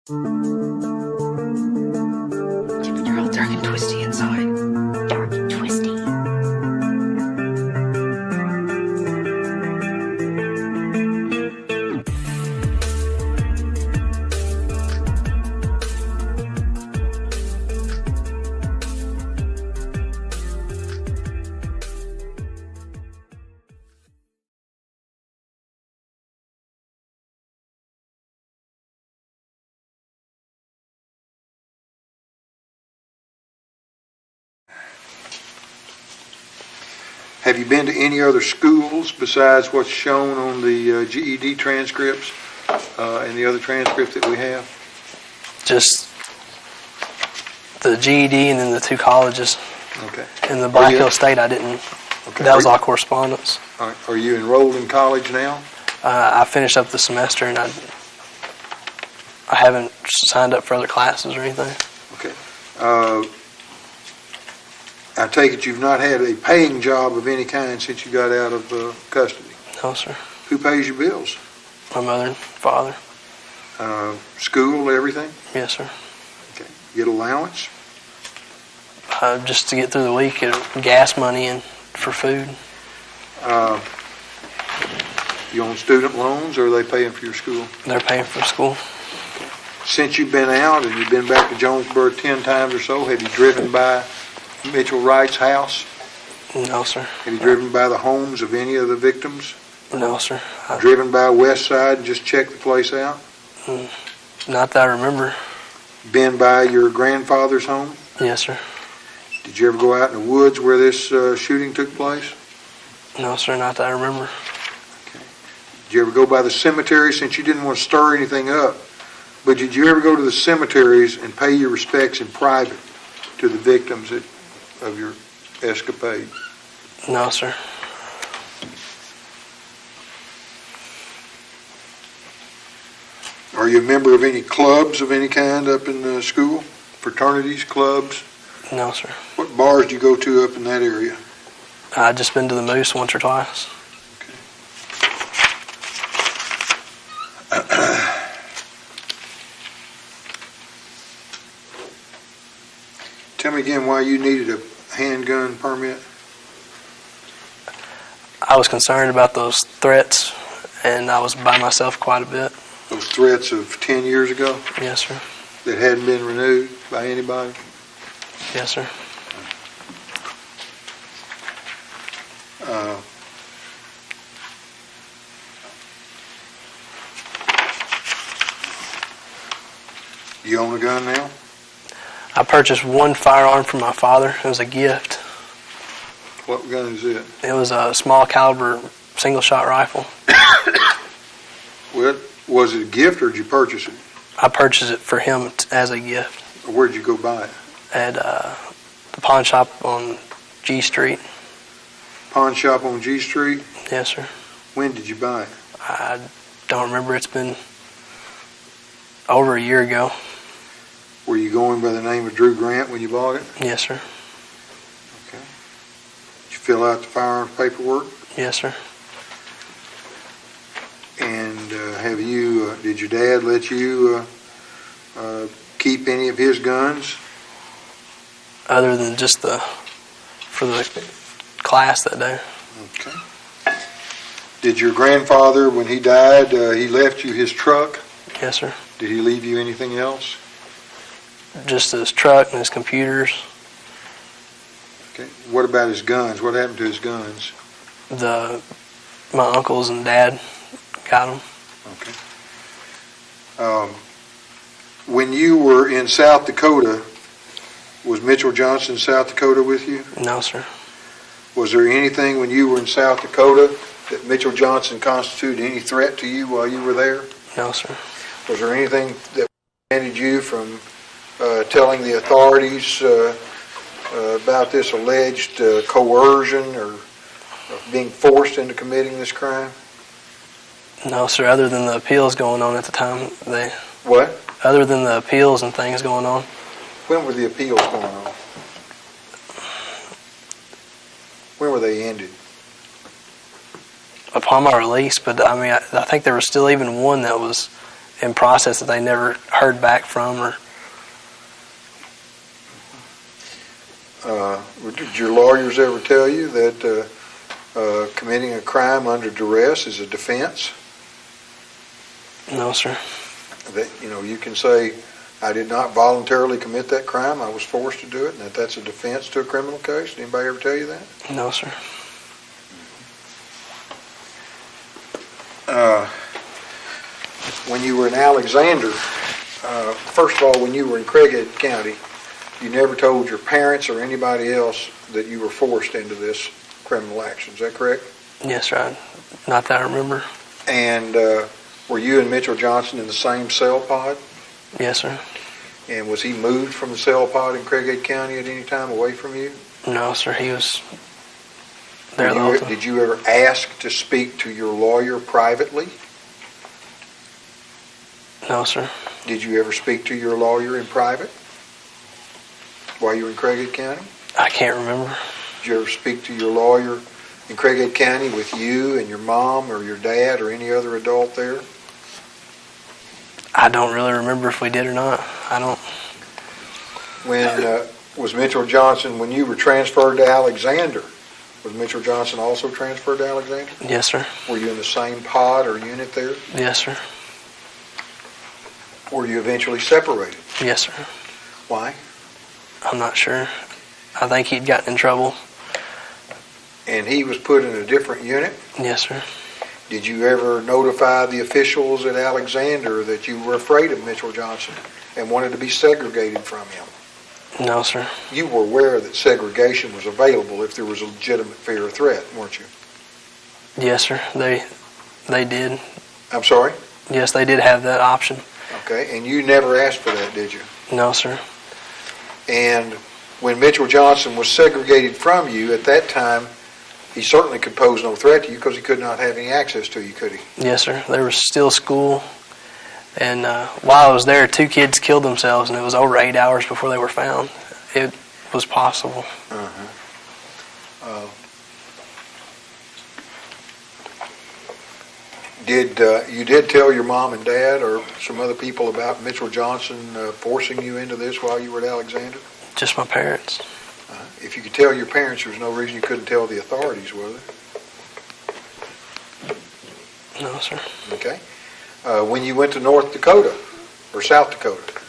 You're all dark and twisty inside. Dark and twisty. Have you been to any other schools besides what's shown on the GED transcripts and the other transcript that we have? Just the GED and then the 2 colleges. Okay. In the Black Hill State, I didn't. Okay. That was all correspondence. All right. Are you enrolled in college now? I finished up the semester and I haven't signed up for other classes or anything. Okay. I take it you've not had a paying job of any kind since you got out of custody? No, sir. Who pays your bills? My mother and father. School, everything? Yes, sir. Okay. Get allowance? Just to get through the week, gas money and for food. You on student loans, or are they paying for your school? They're paying for school. Since you've been out and you've been back to Jonesboro 10 times or so, have you driven by Mitchell Wright's house? No, sir. Have you driven by the homes of any of the victims? No, sir. Driven by Westside and just checked the place out? Not that I remember. Been by your grandfather's home? Yes, sir. Did you ever go out in the woods where this shooting took place? No, sir, not that I remember. Okay. Did you ever go by the cemetery, since you didn't want to stir anything up? But did you ever go to the cemeteries and pay your respects in private to the victims of your escapade? No, sir. Are you a member of any clubs of any kind up in the school? Fraternities, clubs? No, sir. What bars do you go to up in that area? I've just been to the Moose once or twice. Tell me again why you needed a handgun permit. I was concerned about those threats, and I was by myself quite a bit. Those threats of 10 years ago Yes, sir. that hadn't been renewed by anybody? Yes, sir. You own a gun now? I purchased one firearm from my father. It was a gift. What gun is it? It was a small caliber single shot rifle. Well, was it a gift or did you purchase it? I purchased it for him as a gift Or where'd you go buy it? at the pawn shop on G Street. Pawn shop on G Street? Yes, sir. When did you buy it? I don't remember. It's been over a year ago. Were you going by the name of Drew Grant when you bought it? Yes, sir. Okay. Did you fill out the firearms paperwork? Yes, sir. And did your dad let you keep any of his guns? Other than just for the class that day. Okay. Did your grandfather, when he died, he left you his truck? Yes, sir. Did he leave you anything else? Just his truck and his computers. Okay. What about his guns? What happened to his guns? My uncles and dad got them. Okay. When you were in South Dakota, was Mitchell Johnson in South Dakota with you? No, sir. Was there anything when you were in South Dakota that Mitchell Johnson constituted any threat to you while you were there? No, sir. Was there anything that prevented you from telling the authorities about this alleged coercion or being forced into committing this crime? No, sir. Other than the appeals going on at the time, What? Other than the appeals and things going on. When were the appeals going on? When were they ended? Upon my release, but I mean, I think there was still even one that was in process that they never heard back from. Or Did your lawyers ever tell you that committing a crime under duress is a defense? no, sir. That, you can say, I did not voluntarily commit that crime, I was forced to do it, and that's a defense to a criminal case? Did anybody ever tell you that? No, sir. When you were in Alexander, first of all, when you were in Craighead County, you never told your parents or anybody else that you were forced into this criminal action. Is that correct? Yes, sir. Not that I remember. And were you and Mitchell Johnson in the same cell pod? Yes, sir. And was he moved from the cell pod in Craighead County at any time away from you? No, sir. He was there the whole time. Did you ever ask to speak to your lawyer privately? No, sir. Did you ever speak to your lawyer in private while you were in Craighead County? I can't remember. Did you ever speak to your lawyer in Craighead County with you and your mom or your dad or any other adult there? I don't really remember if we did or not. I don't. When was Mitchell Johnson, when you were transferred to Alexander, was Mitchell Johnson also transferred to Alexander? Yes, sir. Were you in the same pod or unit there? Yes, sir. Were you eventually separated? Yes, sir. Why? I'm not sure. I think he'd gotten in trouble. And he was put in a different unit? Yes, sir. Did you ever notify the officials at Alexander that you were afraid of Mitchell Johnson and wanted to be segregated from him? No, sir. You were aware that segregation was available if there was a legitimate fear or threat, weren't you? Yes, sir. They did. I'm sorry? Yes, they did have that option. Okay, and you never asked for that, did you? No, sir. And when Mitchell Johnson was segregated from you, at that time, he certainly could pose no threat to you because he could not have any access to you, could he? Yes, sir. There was still school. And while I was there, 2 kids killed themselves, and it was over 8 hours before they were found. It was possible. You did tell your mom and dad or some other people about Mitchell Johnson forcing you into this while you were at Alexander? Just my parents. If you could tell your parents, there's no reason you couldn't tell the authorities, was there? No, sir. Okay. When you went to North Dakota or South Dakota,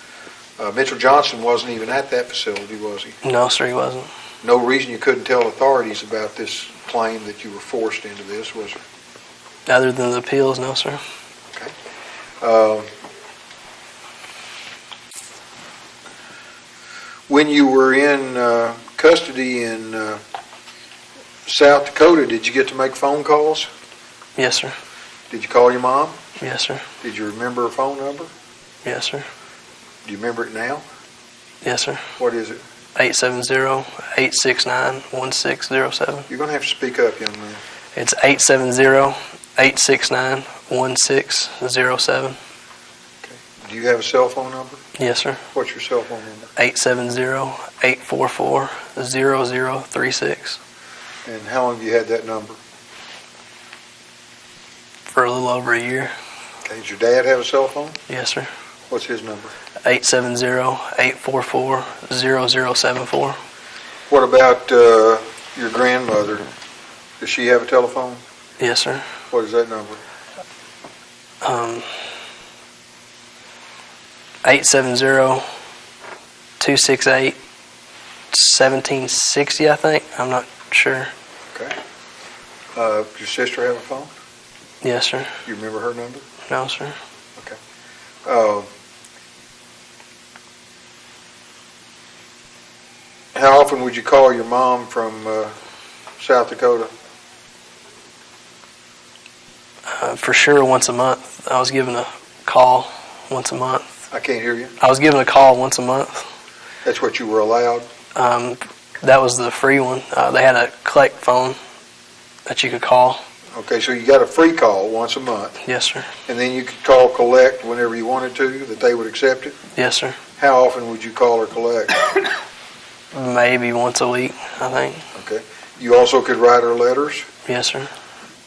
Mitchell Johnson wasn't even at that facility, was he? No, sir, he wasn't. No reason you couldn't tell authorities about this claim that you were forced into this, was there? Other than the appeals, no, sir. Okay. When you were in custody in South Dakota, did you get to make phone calls? Yes, sir. Did you call your mom? Yes, sir. Did you remember her phone number? Yes, sir. Do you remember it now? Yes, sir. What is it? 870-869-1607. You're going to have to speak up, young man. It's 870-869-1607. Do you have a cell phone number? Yes, sir. What's your cell phone number? 870-844-0036. And how long have you had that number? For a little over a year. Okay. Does your dad have a cell phone? Yes, sir. What's his number? 870-844-0074. What about your grandmother? Does she have a telephone? Yes, sir. What is that number? 870-268-1760, I think. I'm not sure. Okay. Does your sister have a phone? Yes, sir. You remember her number? No, sir. Okay. How often would you call your mom from South Dakota? For sure, once a month. I was given a call once a month. I can't hear you. I was given a call once a month. That's what you were allowed? That was the free one. They had a collect phone that you could call. Okay, so you got a free call once a month, Yes, sir. and then you could call collect whenever you wanted to, that they would accept it? Yes, sir. How often would you call or collect? Maybe once a week, I think. Okay. You also could write her letters, Yes, sir.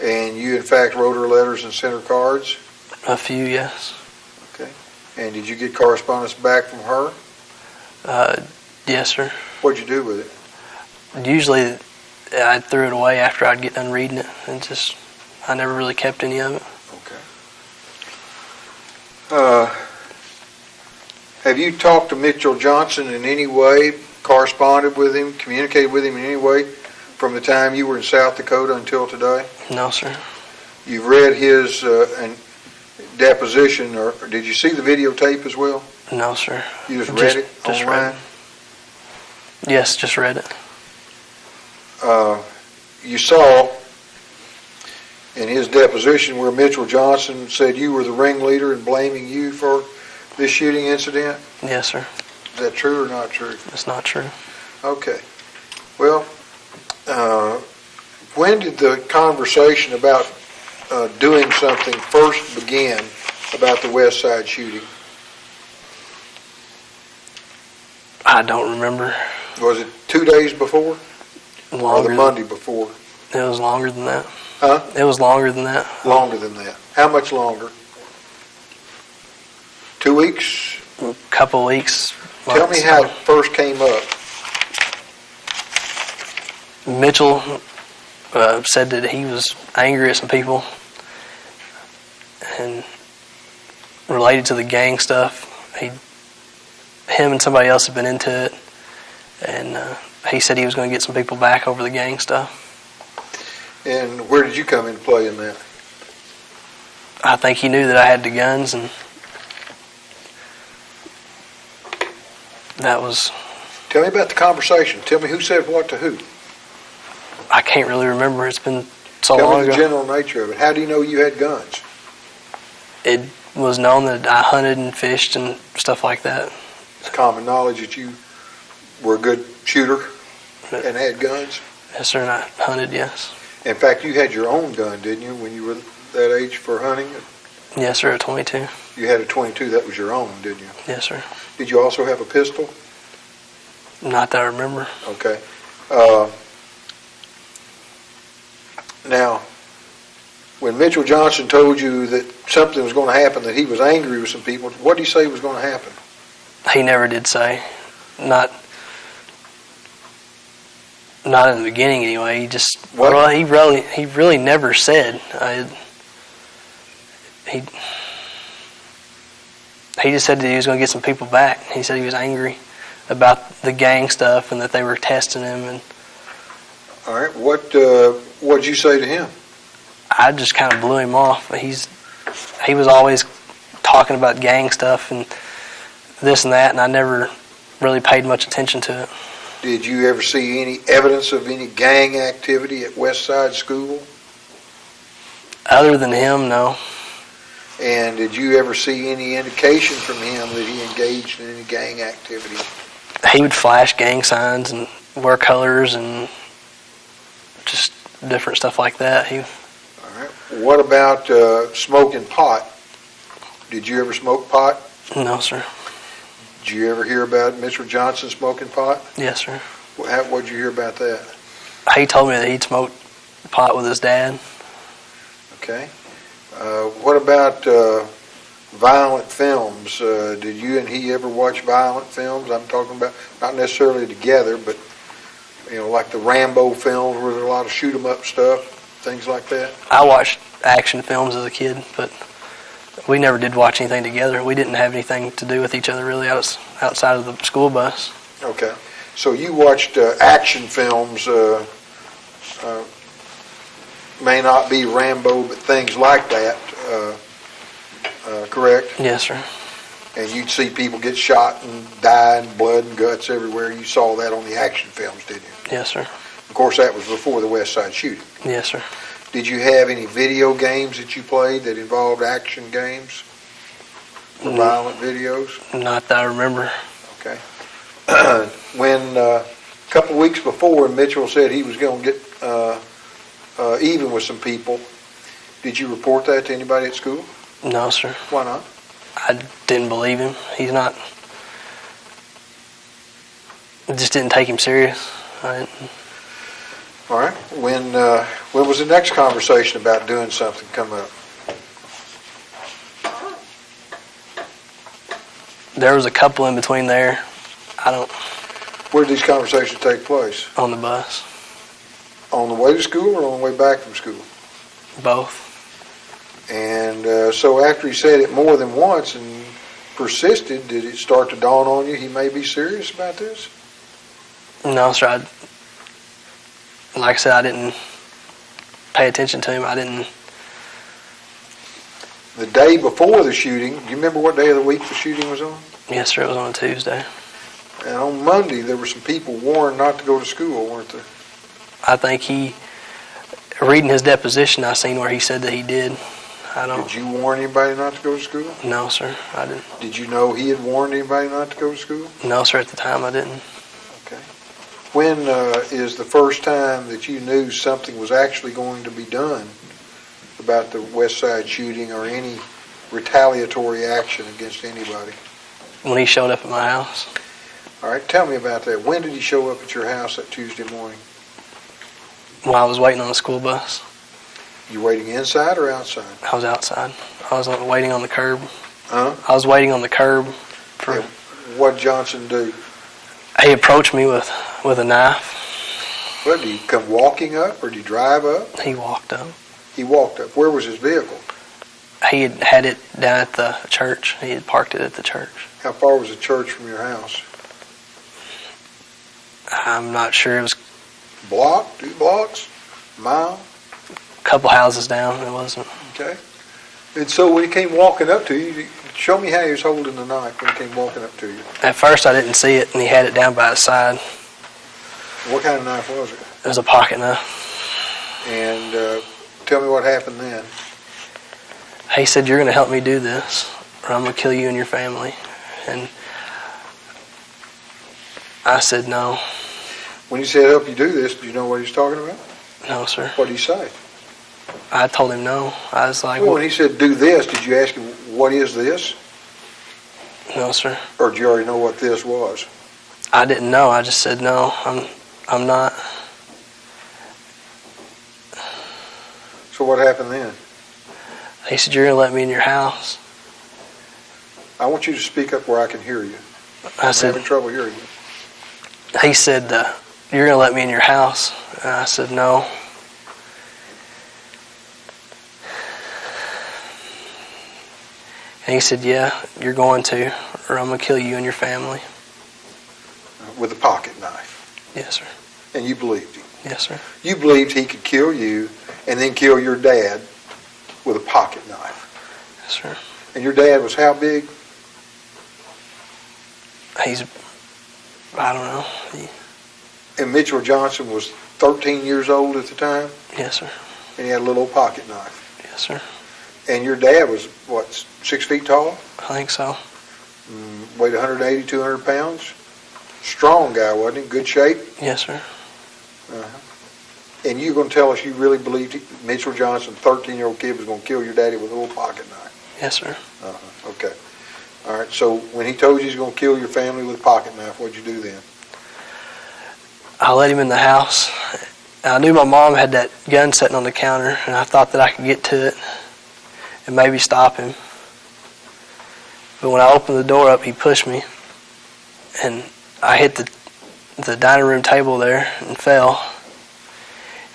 and you in fact wrote her letters and sent her cards? A few, yes. And did you get correspondence back from her? Yes, sir. What'd you do with it? Usually, I threw it away after I'd get done reading it, and I never really kept any of it. Okay. Have you talked to Mitchell Johnson in any way, corresponded with him, communicated with him in any way from the time you were in South Dakota until today? No, sir. You've read his deposition, or did you see the videotape as well? No, sir. You just read it just online? read it. Yes, just read it. You saw in his deposition where Mitchell Johnson said you were the ringleader and blaming you for this shooting incident? Yes, sir. Is that true or not true? It's not true. Okay. Well, when did the conversation about doing something first begin about the Westside shooting? I don't remember. Was it 2 days before or Longer. the Monday before? It was longer than that. Huh? It was longer than that. Longer than that. How much longer? 2 weeks? A couple weeks. Tell me how it first came up. Mitchell said that he was angry at some people and related to the gang stuff. Him and somebody else had been into it, and he said he was going to get some people back over the gang stuff. And where did you come into play in that? I think he knew that I had the guns, and that was... Tell me about the conversation. Tell me who said what to who. I can't really remember. It's been so Tell long me the ago. general nature of it. How do you know you had guns? It was known that I hunted and fished and stuff like that. It's common knowledge that you were a good shooter and had guns. Yes, sir, and I hunted, yes. In fact, you had your own gun, didn't you, when you were that age for hunting? Yes, sir, a 22. You had a 22. That was your own, didn't you? Yes, sir. Did you also have a pistol? Not that I remember. Okay. Now, when Mitchell Johnson told you that something was going to happen, that he was angry with some people, what did he say was going to happen? He never did say. Not in the beginning, anyway. He just What? well, he really never said. He just said that he was going to get some people back. He said he was angry about the gang stuff and that they were testing him. And All right. What'd you say to him? I just kind of blew him off. He was always talking about gang stuff and this and that, and I never really paid much attention to it. Did you ever see any evidence of any gang activity at Westside School? Other than him, no. And did you ever see any indication from him that he engaged in any gang activity? He would flash gang signs and wear colors and just different stuff like that. All right. What about smoking pot? Did you ever smoke pot? No, sir. Did you ever hear about Mitchell Johnson smoking pot? Yes, sir. What'd you hear about that? He told me that he'd smoked pot with his dad. Okay. What about violent films? Did you and he ever watch violent films? I'm talking about not necessarily together, but like the Rambo films where there's a lot of shoot 'em up stuff, things like that. I watched action films as a kid, but we never did watch anything together. We didn't have anything to do with each other really outside of the school bus. Okay. So you watched action films, may not be Rambo, but things like that, correct? Yes, sir. And you'd see people get shot and die and blood and guts everywhere. You saw that on the action films, didn't you? Yes, sir. Of course, that was before the Westside shooting. Yes, sir. Did you have any video games that you played that involved action games? Or violent videos? Not that I remember. Okay. When a couple of weeks before Mitchell said he was going to get even with some people, did you report that to anybody at school? No, sir. Why not? I didn't believe him. He's not... I just didn't take him serious. All right. When was the next conversation about doing something come up? There was a couple in between there. Where did these conversations take place? On the bus. On the way to school or on the way back from school? Both. And so after he said it more than once and persisted, did it start to dawn on you he may be serious about this? No, sir. Like I said, I didn't pay attention to him. I didn't. The day before the shooting, do you remember what day of the week the shooting was on? Yes, sir. It was on a Tuesday. And on Monday, there were some people warned not to go to school, weren't there? I think reading his deposition, I seen where he said that he did. Did you warn anybody not to go to school? No, sir. I didn't. Did you know he had warned anybody not to go to school? No, sir. At the time, I didn't. Okay. When is the first time that you knew something was actually going to be done about the Westside shooting or any retaliatory action against anybody? When he showed up at my house. All right, tell me about that. When did he show up at your house that Tuesday morning? While I was waiting on the school bus. You waiting inside or outside? I was outside. I was waiting on the curb. Huh? I was waiting on the curb. And what did Johnson do? He approached me with a knife. Well, did he come walking up or did he drive up? He walked up. He walked up. Where was his vehicle? He had it down at the church. He had parked it at the church. How far was the church from your house? I'm not sure. It was Block? 2 blocks? Mile? a couple houses down. It wasn't. Okay. And so when he came walking up to you, show me how he was holding the knife when he came walking up to you. At first, I didn't see it, and he had it down by his side. What kind of knife was it? It was a pocket knife. And tell me what happened then. He said, "You're going to help me do this, or I'm going to kill you and your family." And I said, "No." When he said help you do this, do you know what he's talking about? No, sir. What did he say? I told him no. I was like, Well, when he said do this, did you ask him what is this? "No, sir." Or did you already know what this was? I didn't know. I just said, "No, I'm not." So what happened then? He said, "You're going to let me in your house." I want you to speak up where I can hear you. I I'm said, having trouble hearing you. he said, "You're going to let me in your house?" And I said, "No." And he said, "Yeah, you're going to, or I'm going to kill you and your family." With a pocket knife. Yes, sir. And you believed him. Yes, sir. You believed he could kill you and then kill your dad with a pocket knife. Yes, sir. And your dad was how big? He's, I don't know. And Mitchell Johnson was 13 years old at the time? Yes, sir. And he had a little old pocket knife. Yes, sir. And your dad was, what, 6 feet tall? I think so. Weighed 180, 200 pounds? Strong guy, wasn't he? Good shape? Yes, sir. Uh-huh. And you're going to tell us you really believed Mitchell Johnson, 13-year-old kid, was going to kill your daddy with a little pocket knife? Yes, sir. Uh-huh. Okay. All right. So when he told you he was going to kill your family with a pocket knife, what'd you do then? I let him in the house. I knew my mom had that gun sitting on the counter, and I thought that I could get to it and maybe stop him. But when I opened the door up, he pushed me, and I hit the dining room table there and fell.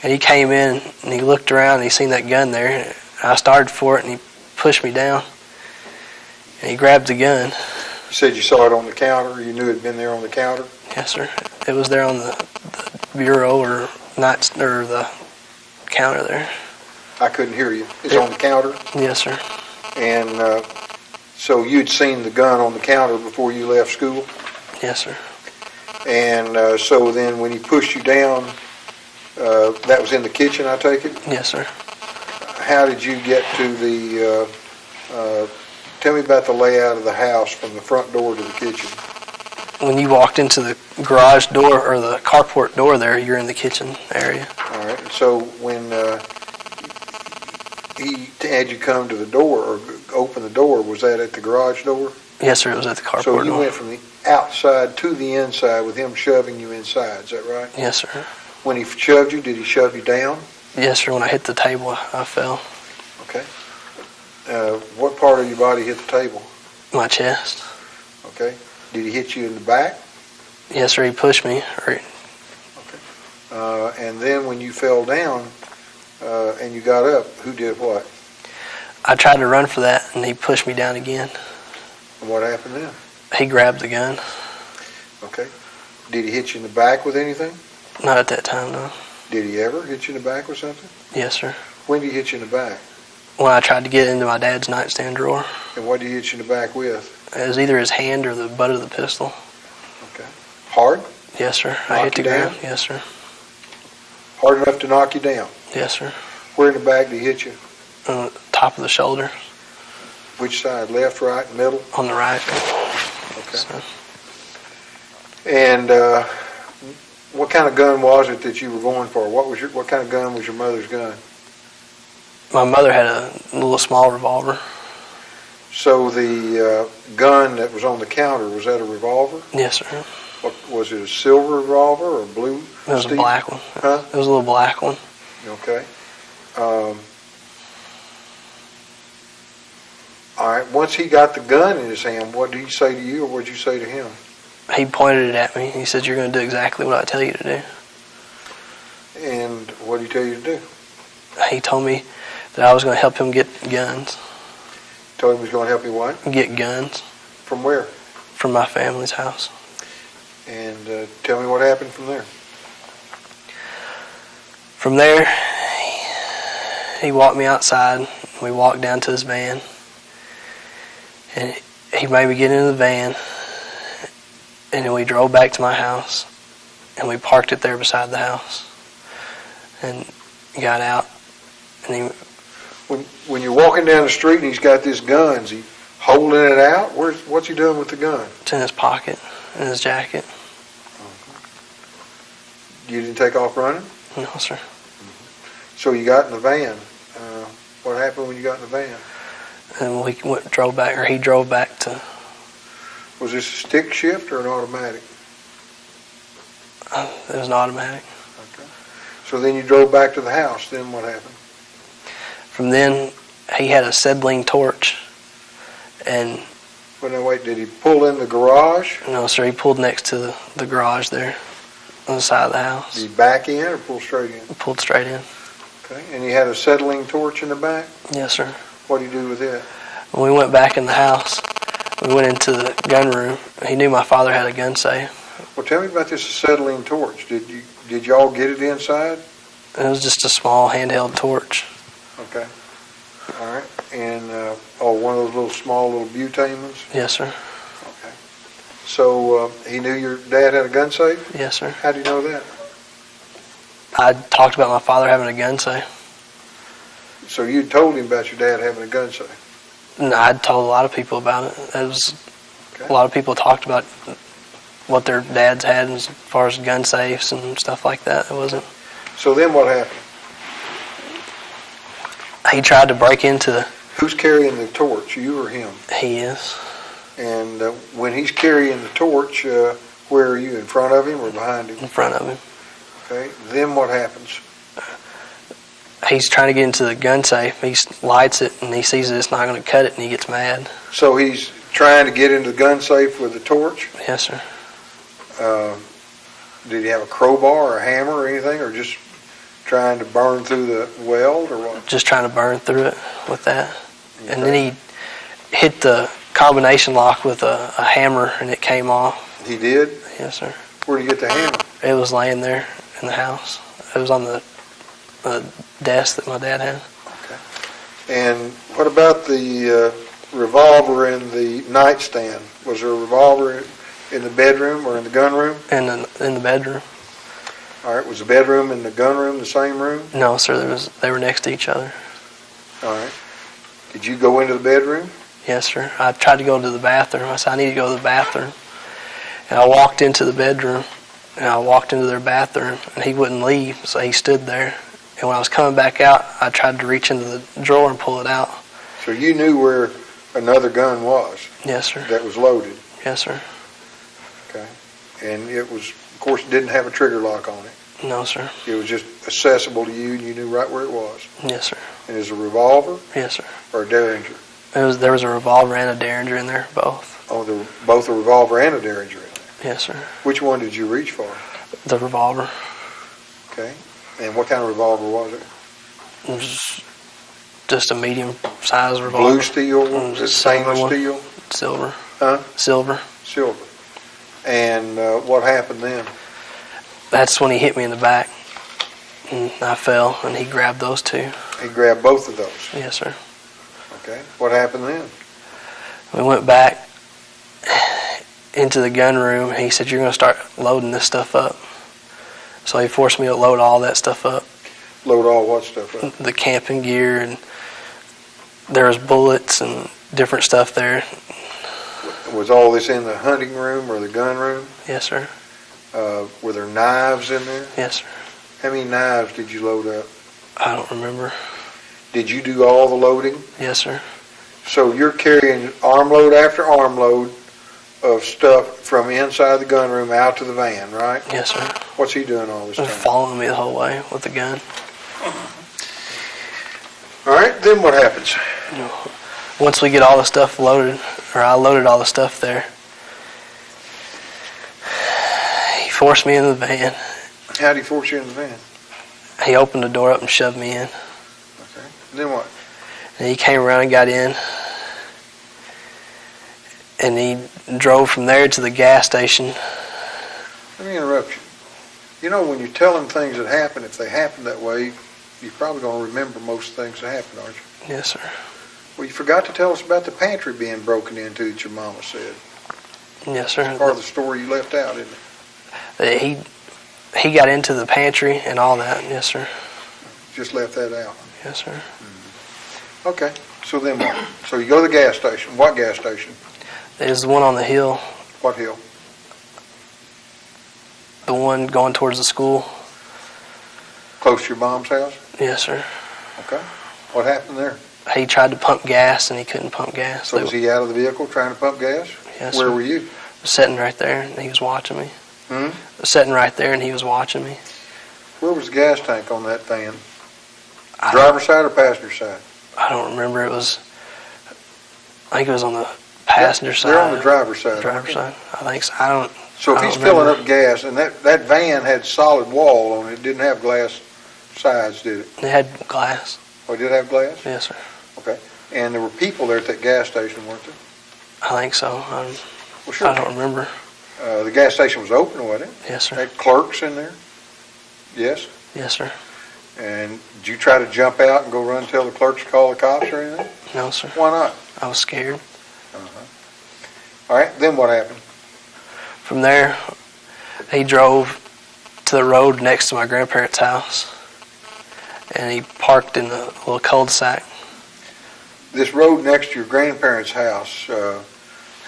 And he came in, and he looked around, and he seen that gun there. And I started for it, and he pushed me down, and he grabbed the gun. You said you saw it on the counter. You knew it had been there on the counter? Yes, sir. It was there on the bureau or the counter there. I couldn't hear you. It's on the counter? Yes, sir. And so you'd seen the gun on the counter before you left school? Yes, sir. And so then when he pushed you down, that was in the kitchen, I take it? Yes, sir. How did you get to the, tell me about the layout of the house from the front door to the kitchen. When you walked into the garage door or the carport door there, you're in the kitchen area. All right. So when he had you come to the door or open the door, was that at the garage door? Yes, sir. It was at the carport So you door. went from the outside to the inside with him shoving you inside. Is that right? Yes, sir. When he shoved you, did he shove you down? Yes, sir. When I hit the table, I fell. Okay. What part of your body hit the table? My chest. Okay. Did he hit you in the back? Yes, sir. He pushed me. And then when you fell down and you got up, who did what? I tried to run for that, and he pushed me down again. And what happened then? He grabbed the gun. Okay. Did he hit you in the back with anything? Not at that time, no. Did he ever hit you in the back with something? Yes, sir. When did he hit you in the back? When I tried to get into my dad's nightstand drawer. And what did he hit you in the back with? It was either his hand or the butt of the pistol. Okay. Hard? Yes, sir. I Knock hit the you down? ground. Yes, sir. Hard enough to knock you down? Yes, sir. Where in the back did he hit you? On the top of the shoulder. Which side? Left, right, middle? On the right. Okay. So, And what kind of gun was it that you were going for? What kind of gun was your mother's gun? my mother had a little small revolver. So the gun that was on the counter, was that a revolver? Yes, sir. What, was it a silver revolver or blue? It was a black one. Huh? It was a little black one. Okay. All right. Once he got the gun in his hand, what did he say to you, or what did you say to him? He pointed it at me. He said, "You're going to do exactly what I tell you to do." And what did he tell you to do? He told me that I was going to help him get guns. Told him he was going to help you what? Get guns From where? from my family's house. And tell me what happened from there. From there, he walked me outside. We walked down to his van. And he made me get into the van. And then we drove back to my house. And we parked it there beside the house. And got out. And When you're walking down the street and he's got this gun, is he holding it out? What's he doing with the gun? it's in his pocket, in his jacket. You didn't take off running? No, sir. So you got in the van. What happened when you got in the van? And drove back, or he drove back to, Was this a stick shift or an automatic? it was an automatic. Okay. So then you drove back to the house. Then what happened? From then, he had a acetylene torch. And, Well, now wait, did he pull in the garage? no, sir, he pulled next to the garage there on the side of the house. Did he back in or pull straight in? He pulled straight in. Okay. And he had a acetylene torch in the back? Yes, sir. What did he do with it? When we went back in the house, we went into the gun room. He knew my father had a gun safe. Well, tell me about this acetylene torch. Did y'all get it inside? It was just a small handheld torch. Okay. All right. And, one of those small little butane ones? Yes, sir. Okay. So he knew your dad had a gun safe? Yes, sir. How do you know that? I talked about my father having a gun safe. So you told him about your dad having a gun safe? And I'd told a lot of people about it. Okay. A lot of people talked about what their dads had as far as gun safes and stuff like that. It wasn't. So then what happened? He tried to break into. Who's carrying the torch, you or him? He is. And when he's carrying the torch, where are you, in front of him or behind him? In front of him. Okay. Then what happens? He's trying to get into the gun safe. He lights it and he sees that it's not going to cut it and he gets mad. So he's trying to get into the gun safe with the torch? Yes, sir. Did he have a crowbar or a hammer or anything, or just trying to burn through the weld or what? Just trying to burn through it with that. Okay. And then he hit the combination lock with a hammer and it came off. He did? Yes, sir. Where did he get the hammer? It was laying there in the house. It was on the desk that my dad had. Okay. And what about the revolver in the nightstand? Was there a revolver in the bedroom or in the gun room? In the bedroom. All right. Was the bedroom and the gun room the same room? No, sir. They were next to each other. All right. Did you go into the bedroom? Yes, sir. I tried to go to the bathroom. I said, I need to go to the bathroom. And I walked into the bedroom, and I walked into their bathroom, and he wouldn't leave, so he stood there. And when I was coming back out, I tried to reach into the drawer and pull it out. So you knew where another gun was? Yes, sir. That was loaded? Yes, sir. Okay. And it was, of course, didn't have a trigger lock on it? No, sir. It was just accessible to you, and you knew right where it was? Yes, sir. And is it a revolver? Yes, sir. Or a Derringer? There was a revolver and a Derringer in there, both. Oh, both a revolver and a Derringer in there. Yes, sir. Which one did you reach for? The revolver. Okay. And what kind of revolver was it? It was just a medium-sized revolver. Blue steel? It was a Stainless silver one. steel? Silver. Huh? Silver. Silver. And what happened then? That's when he hit me in the back, and I fell, and he grabbed those two. He grabbed both of those. Yes, sir. Okay. What happened then? We went back into the gun room, and he said, "You're going to start loading this stuff up." So he forced me to load all that stuff up. Load all what stuff up? The camping gear, and there was bullets and different stuff there. Was all this in the hunting room or the gun room? Yes, sir. Were there knives in there? Yes, sir. How many knives did you load up? I don't remember. Did you do all the loading? Yes, sir. So you're carrying armload after armload of stuff from inside the gun room out to the van, right? Yes, sir. What's he doing all this He was time? following me the whole way with the gun. All right, then what happens? Once we get all the stuff loaded, or I loaded all the stuff there, he forced me into the van. How did he force you in the van? He opened the door up and shoved me in. Okay. Then what? And he came around and got in. And he drove from there to the gas station. Let me interrupt you. You know, when you tell them things that happen, if they happen that way, you're probably going to remember most things that happen, aren't you? Yes, sir. Well, you forgot to tell us about the pantry being broken into that your mama said. Yes, sir. Part of the story you left out, isn't it? He got into the pantry and all that. Yes, sir. Just left that out. Yes, sir. Okay. So then what? So you go to the gas station. What gas station? There's the one on the hill, What hill? the one going towards the school. Close to your mom's house? Yes, sir. Okay. What happened there? He tried to pump gas and he couldn't pump gas. So was he out of the vehicle trying to pump gas? Yes, Where sir. were you? Sitting right there and he was watching me. Hmm? Sitting right there and he was watching me. Where was the gas tank on that van? I Driver's side or passenger side? don't remember. I think it was on the passenger side. They're on the driver's side. Driver's aren't they? side. I think so. So if I he's don't filling remember. up gas, and that van had solid wall on it, it didn't have glass sides, did it? It had glass. Oh, it did have glass? Yes, sir. Okay. And there were people there at that gas station, weren't there? I think so. Well, sure. I don't remember. The gas station was open, wasn't it? Yes, sir. Had clerks in there? Yes? Yes, sir. And did you try to jump out and go run and tell the clerks to call the cops or anything? No, sir. Why not? I was scared. All right, then what happened? From there, he drove to the road next to my grandparents' house, and he parked in a little cul-de-sac. This road next to your grandparents' house,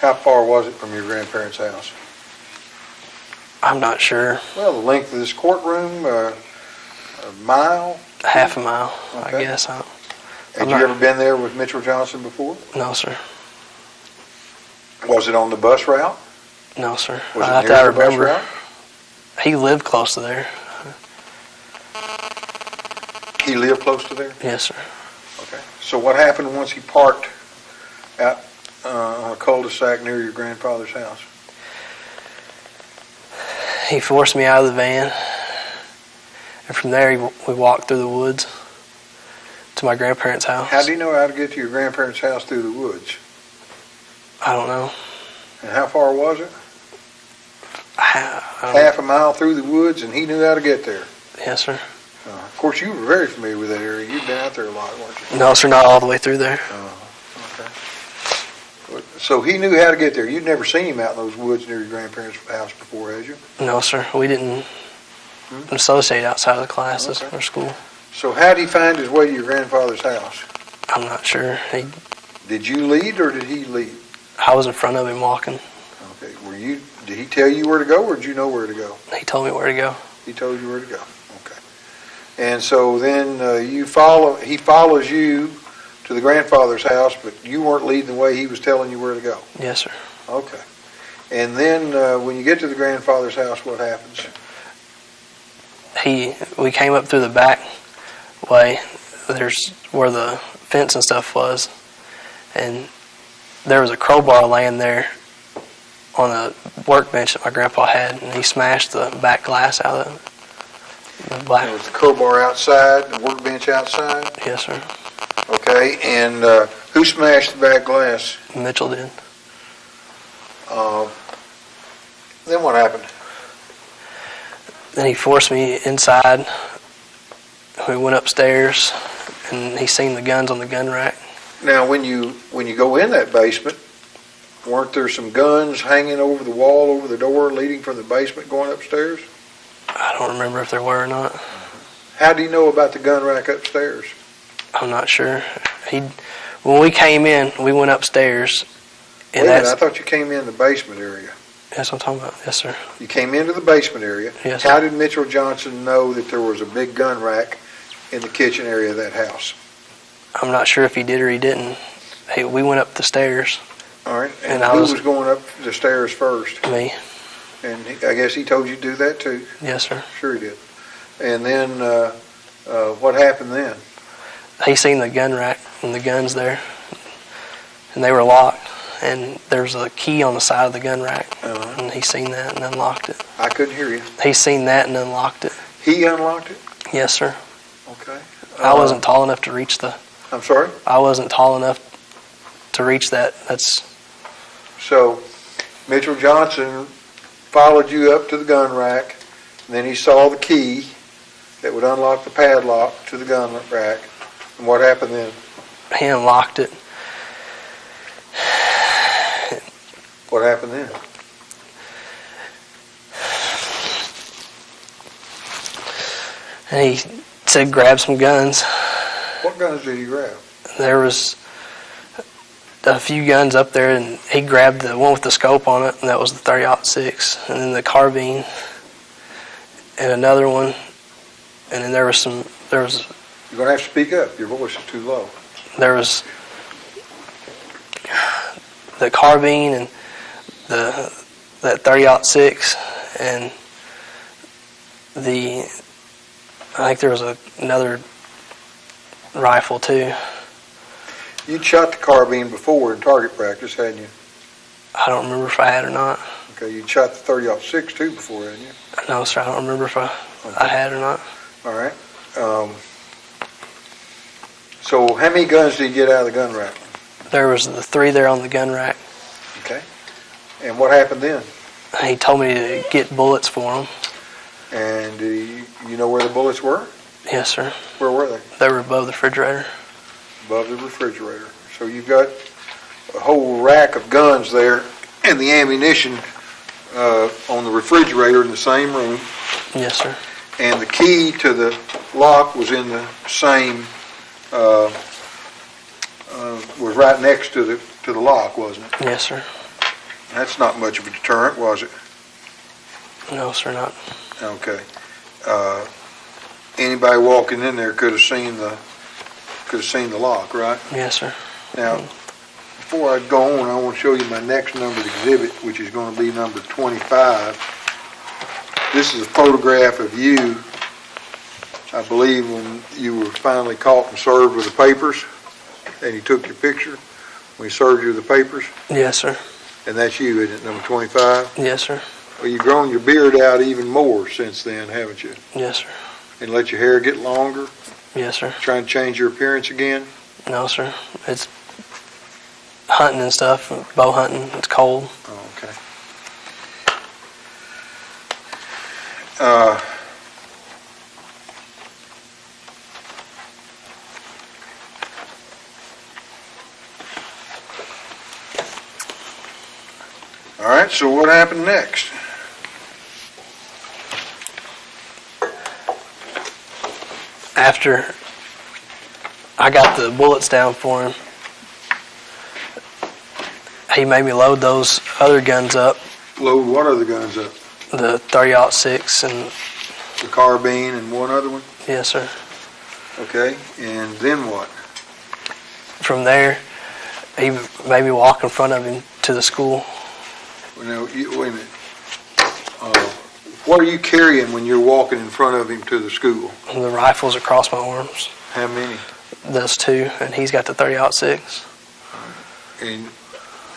how far was it from your grandparents' house? I'm not sure. Well, the length of this courtroom, a mile? Half a mile, I Okay. guess. Had you ever been there with Mitchell Johnson before? No, sir. Was it on the bus route? No, sir. Was I it near the bus remember. route? He lived close to there. He lived close to there? Yes, sir. Okay. So what happened once he parked out on a cul-de-sac near your grandfather's house? He forced me out of the van, and from there we walked through the woods to my grandparents' house. How do you know how to get to your grandparents' house through the woods? I don't know. And how far was it? I don't- Half a mile through the woods, and he knew how to get there. Yes, sir. Of course, you were very familiar with that area. You'd been out there a lot, weren't you? No, sir, not all the way through there. Okay. So he knew how to get there. You'd never seen him out in those woods near your grandparents' house before, had you? No, sir. We didn't associate outside of the classes or school. So how did he find his way to your grandfather's house? I'm not sure. Did you lead or did he lead? I was in front of him walking. Okay. Did he tell you where to go or did you know where to go? He told me where to go. He told you where to go. Okay. And so then he follows you to the grandfather's house, but you weren't leading the way. He was telling you where to go. Yes, sir. Okay. And then when you get to the grandfather's house, what happens? We came up through the back way. There's where the fence and stuff was, and there was a crowbar laying there on a workbench that my grandpa had, and he smashed the back glass out of it. The black. There was the crowbar outside, the workbench outside? Yes, sir. Okay, and who smashed the back glass? Mitchell did. Then what happened? Then he forced me inside. We went upstairs, and he seen the guns on the gun rack. Now, when you go in that basement, weren't there some guns hanging over the wall, over the door, leading from the basement going upstairs? I don't remember if there were or not. How do you know about the gun rack upstairs? I'm not sure. When we came in, we went upstairs. Wait a minute, I thought you came in the basement area. That's what I'm talking about. Yes, sir. You came into the basement area. Yes, How sir. did Mitchell Johnson know that there was a big gun rack in the kitchen area of that house? I'm not sure if he did or he didn't. We went up the stairs. All right, and And who was going up the stairs first? Me. And I guess he told you to do that too? Yes, sir. Sure he did. And then what happened then? He seen the gun rack and the guns there, and they were locked. And there was a key on the side of the gun rack, and he seen that and unlocked it. I couldn't hear you. He seen that and unlocked it. He unlocked it? Yes, sir. Okay. I wasn't tall enough to reach I'm sorry? I wasn't tall enough to reach that. So Mitchell Johnson followed you up to the gun rack, and then he saw the key that would unlock the padlock to the gun rack. And what happened then? He unlocked it. What happened then? And he said, grab some guns. What guns did he grab? There was a few guns up there, and he grabbed the one with the scope on it, and that was the 30-06, and then the carbine, and another one, and then there was You're going to have to speak up. Your voice is too low. there was the carbine and that 30-06, and I think there was another rifle too. You'd shot the carbine before in target practice, hadn't you? I don't remember if I had or not. Okay, you'd shot the 30-06 too before, hadn't you? No, sir, I don't remember if I had or not. All right. So how many guns did you get out of the gun rack? There was the 3 there on the gun rack. Okay. And what happened then? He told me to get bullets for him. And you know where the bullets were? Yes, sir. Where were they? They were above the refrigerator. Above the refrigerator. So you've got a whole rack of guns there and the ammunition on the refrigerator in the same room. Yes, sir. And the key to the lock was in the same, was right next to the lock, wasn't it? Yes, sir. That's not much of a deterrent, was it? No, sir, not. Okay. Anybody walking in there could have seen the lock, right? Yes, sir. Now, before I go on, I want to show you my next numbered exhibit, which is going to be number 25. This is a photograph of you, I believe, when you were finally caught and served with the papers, and he took your picture when he served you with the papers. Yes, sir. And that's you, isn't it, number 25? Yes, sir. Well, you've grown your beard out even more since then, haven't you? Yes, sir. And let your hair get longer, Yes, sir. trying to change your appearance again? No, sir. It's hunting and stuff, bow hunting. It's cold. Oh, okay. All right, so what happened next? After I got the bullets down for him, he made me load those other guns up, Load what other guns up? the 30-06, and The carbine and one other one? yes, sir. Okay, and then what? From there, he made me walk in front of him to the school. Well, now, wait a minute. What are you carrying when you're walking in front of him to the school? And the rifles across my arms. How many? Those 2, and he's got the 30-06. And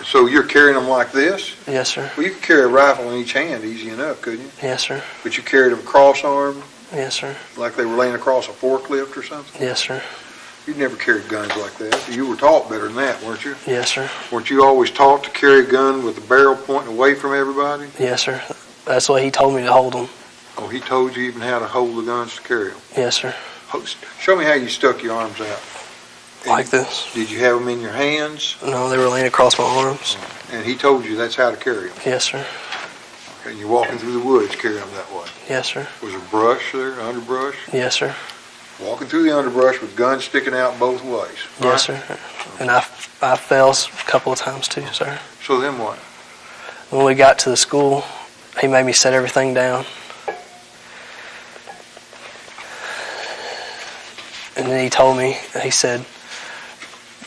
So you're carrying them like this? Yes, sir. Well, you could carry a rifle in each hand easy enough, couldn't you? Yes, sir. But you carried them cross-armed, Yes, sir. like they were laying across a forklift or something? Yes, sir. You'd never carried guns like that. You were taught better than that, weren't you? Yes, sir. Weren't you always taught to carry a gun with the barrel pointing away from everybody? Yes, sir. That's what he told me to hold them. Oh, he told you even how to hold the guns to carry them. Yes, sir. Show me how you stuck your arms out. Like this. Did you have them in your hands? No, they were laying across my arms. And he told you that's how to carry them. Yes, sir. And you're walking through the woods carrying them that way. Yes, sir. Was there brush there, underbrush? Yes, sir. Walking through the underbrush with guns sticking out both ways. Yes, sir. And I fell a couple of times too, sir. So then what? When we got to the school, he made me set everything down. And then he told me, he said,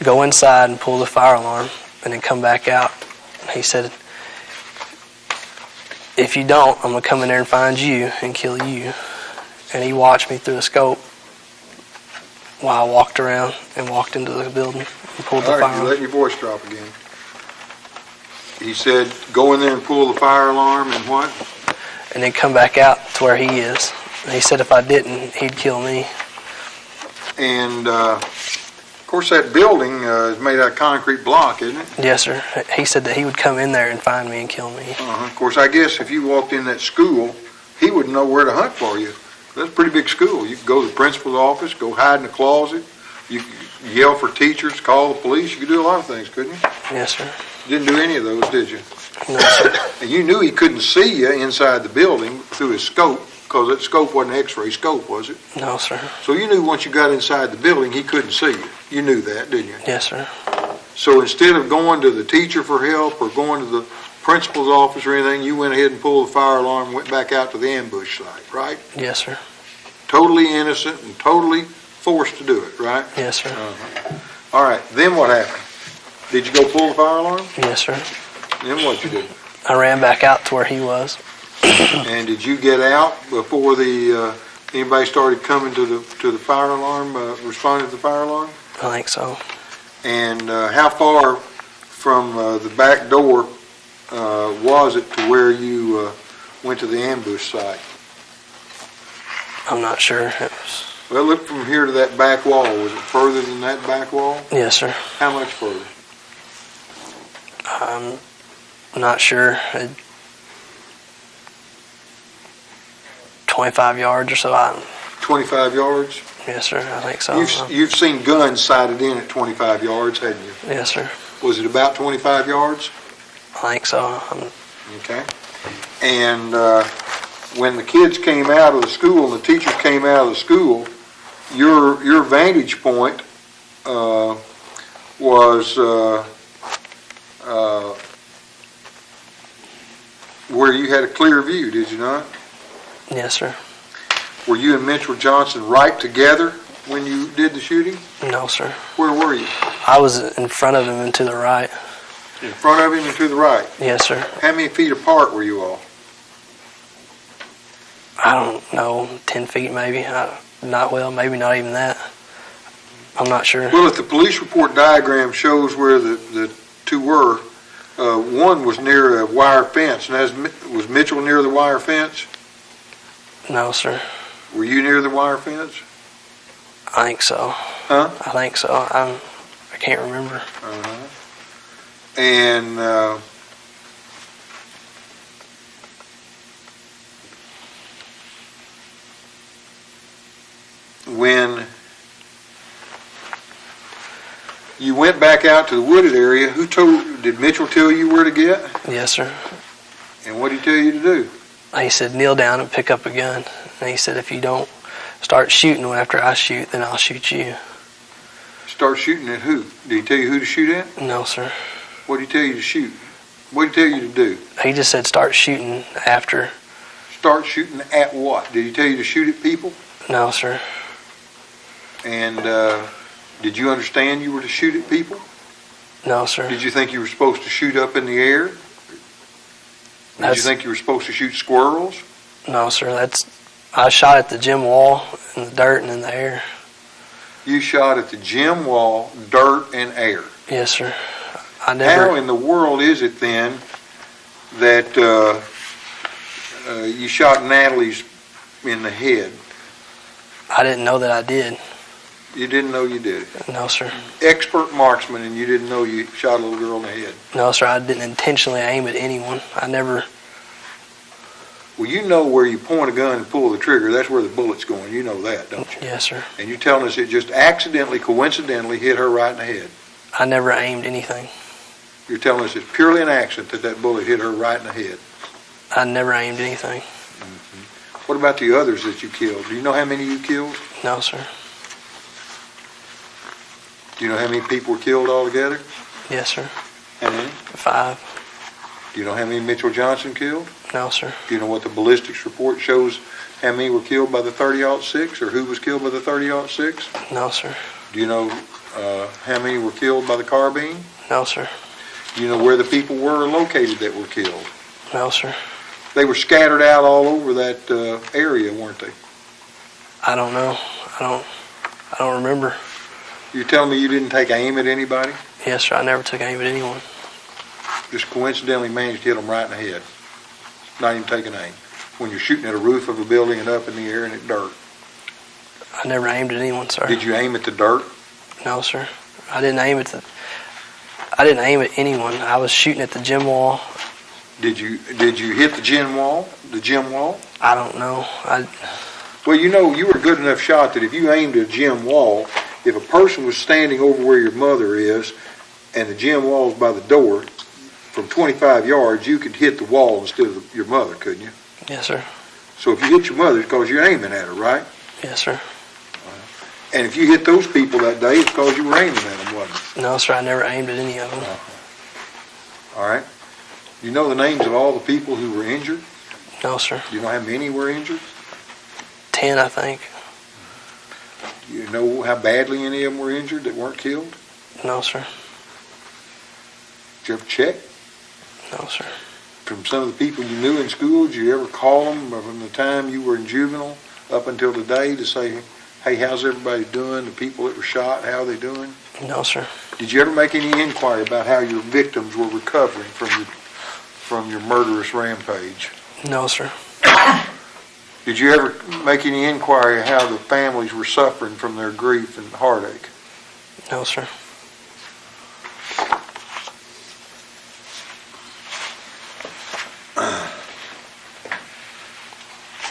go inside and pull the fire alarm and then come back out. He said, if you don't, I'm going to come in there and find you and kill you. And he watched me through a scope while I walked around and walked into the building and pulled the All right, fire you're alarm. letting your voice drop again. He said, go in there and pull the fire alarm and what? And then come back out to where he is. And he said if I didn't, he'd kill me. And, of course, that building is made out of concrete block, isn't it? Yes, sir. He said that he would come in there and find me and kill me. Of course, I guess if you walked in that school, he wouldn't know where to hunt for you. That's a pretty big school. You could go to the principal's office, go hide in the closet. You could yell for teachers, call the police. You could do a lot of things, couldn't you? Yes, sir. You didn't do any of those, did you? No, sir. And you knew he couldn't see you inside the building through his scope, because that scope wasn't an X-ray scope, was it? No, sir. So you knew once you got inside the building, he couldn't see you. You knew that, didn't you? Yes, sir. So instead of going to the teacher for help or going to the principal's office or anything, you went ahead and pulled the fire alarm and went back out to the ambush site, right? Yes, sir. Totally innocent and totally forced to do it, right? Yes, sir. All right, then what happened? Did you go pull the fire alarm? Yes, sir. Then what you do? I ran back out to where he was. And did you get out before the anybody started coming to the fire alarm, responding to the fire alarm? I think so. And how far from the back door was it to where you went to the ambush site? I'm not sure. It was. Well, look from here to that back wall. Was it further than that back wall? Yes, sir. How much further? I'm not sure. 25 yards or so. 25 yards? Yes, sir. I think so. You've seen guns sighted in at 25 yards, hadn't you? Yes, sir. Was it about 25 yards? I think so. Okay. And when the kids came out of the school and the teachers came out of the school, your vantage point was where you had a clear view, did you not? Yes, sir. Were you and Mitchell Johnson right together when you did the shooting? No, sir. Where were you? I was in front of him and to the right. In front of him and to the right. Yes, sir. How many feet apart were you all? I don't know, 10 feet maybe. Maybe not even that. I'm not sure. Well, if the police report diagram shows where the two were, one was near a wire fence. And was Mitchell near the wire fence? No, sir. Were you near the wire fence? I think so. Huh? I think so. I can't remember. Uh-huh. And when you went back out to the wooded area, did Mitchell tell you where to get? Yes, sir. And what did he tell you to do? He said, kneel down and pick up a gun. And he said, if you don't start shooting after I shoot, then I'll shoot you. Start shooting at who? Did he tell you who to shoot at? No, sir. What did he tell you to shoot? What did he tell you to do? He just said start shooting after. Start shooting at what? Did he tell you to shoot at people? No, sir. And did you understand you were to shoot at people? No, sir. Did you think you were supposed to shoot up in the air? Did you think you were supposed to shoot squirrels? No, sir. I shot at the gym wall in the dirt and in the air. You shot at the gym wall, dirt, and air. Yes, sir. I never. How in the world is it then that you shot Natalie's in the head? I didn't know that I did. You didn't know you did it? No, sir. Expert marksman, and you didn't know you shot a little girl in the head? No, sir. I didn't intentionally aim at anyone. I never. Well, you know where you point a gun and pull the trigger, that's where the bullet's going. You know that, don't you? Yes, sir. And you're telling us it just accidentally, coincidentally hit her right in the head. I never aimed anything. You're telling us it's purely an accident that that bullet hit her right in the head. I never aimed anything. What about the others that you killed? Do you know how many you killed? No, sir. Do you know how many people were killed altogether? Yes, sir. How many? 5. Do you know how many Mitchell Johnson killed? No, sir. Do you know what the ballistics report shows how many were killed by the 30-06 or who was killed by the 30-06? No, sir. Do you know how many were killed by the carbine? No, sir. Do you know where the people were located that were killed? No, sir. They were scattered out all over that area, weren't they? I don't know. I don't remember. You're telling me you didn't take aim at anybody? Yes, sir. I never took aim at anyone. Just coincidentally managed to hit them right in the head. Not even taking aim. When you're shooting at a roof of a building and up in the air and at dirt. I never aimed at anyone, sir. Did you aim at the dirt? No, sir. I didn't aim at anyone. I was shooting at the gym wall. Did you hit the gym wall? The gym wall? I don't know. Well, you know, you were a good enough shot that if you aimed at a gym wall, if a person was standing over where your mother is and the gym wall's by the door, from 25 yards, you could hit the wall instead of your mother, couldn't you? Yes, sir. So if you hit your mother, it's because you're aiming at her, right? Yes, sir. And if you hit those people that day, it's because you were aiming at them, wasn't it? No, sir. I never aimed at any of them. All right. You know the names of all the people who were injured? No, sir. You know how many were injured? 10, I think. You know how badly any of them were injured that weren't killed? No, sir. Did you ever check? No, sir. From some of the people you knew in school, did you ever call them from the time you were in juvenile up until today to say, hey, how's everybody doing? The people that were shot, how are they doing? No, sir. Did you ever make any inquiry about how your victims were recovering from your murderous rampage? No, sir. Did you ever make any inquiry how the families were suffering from their grief and heartache? No, sir.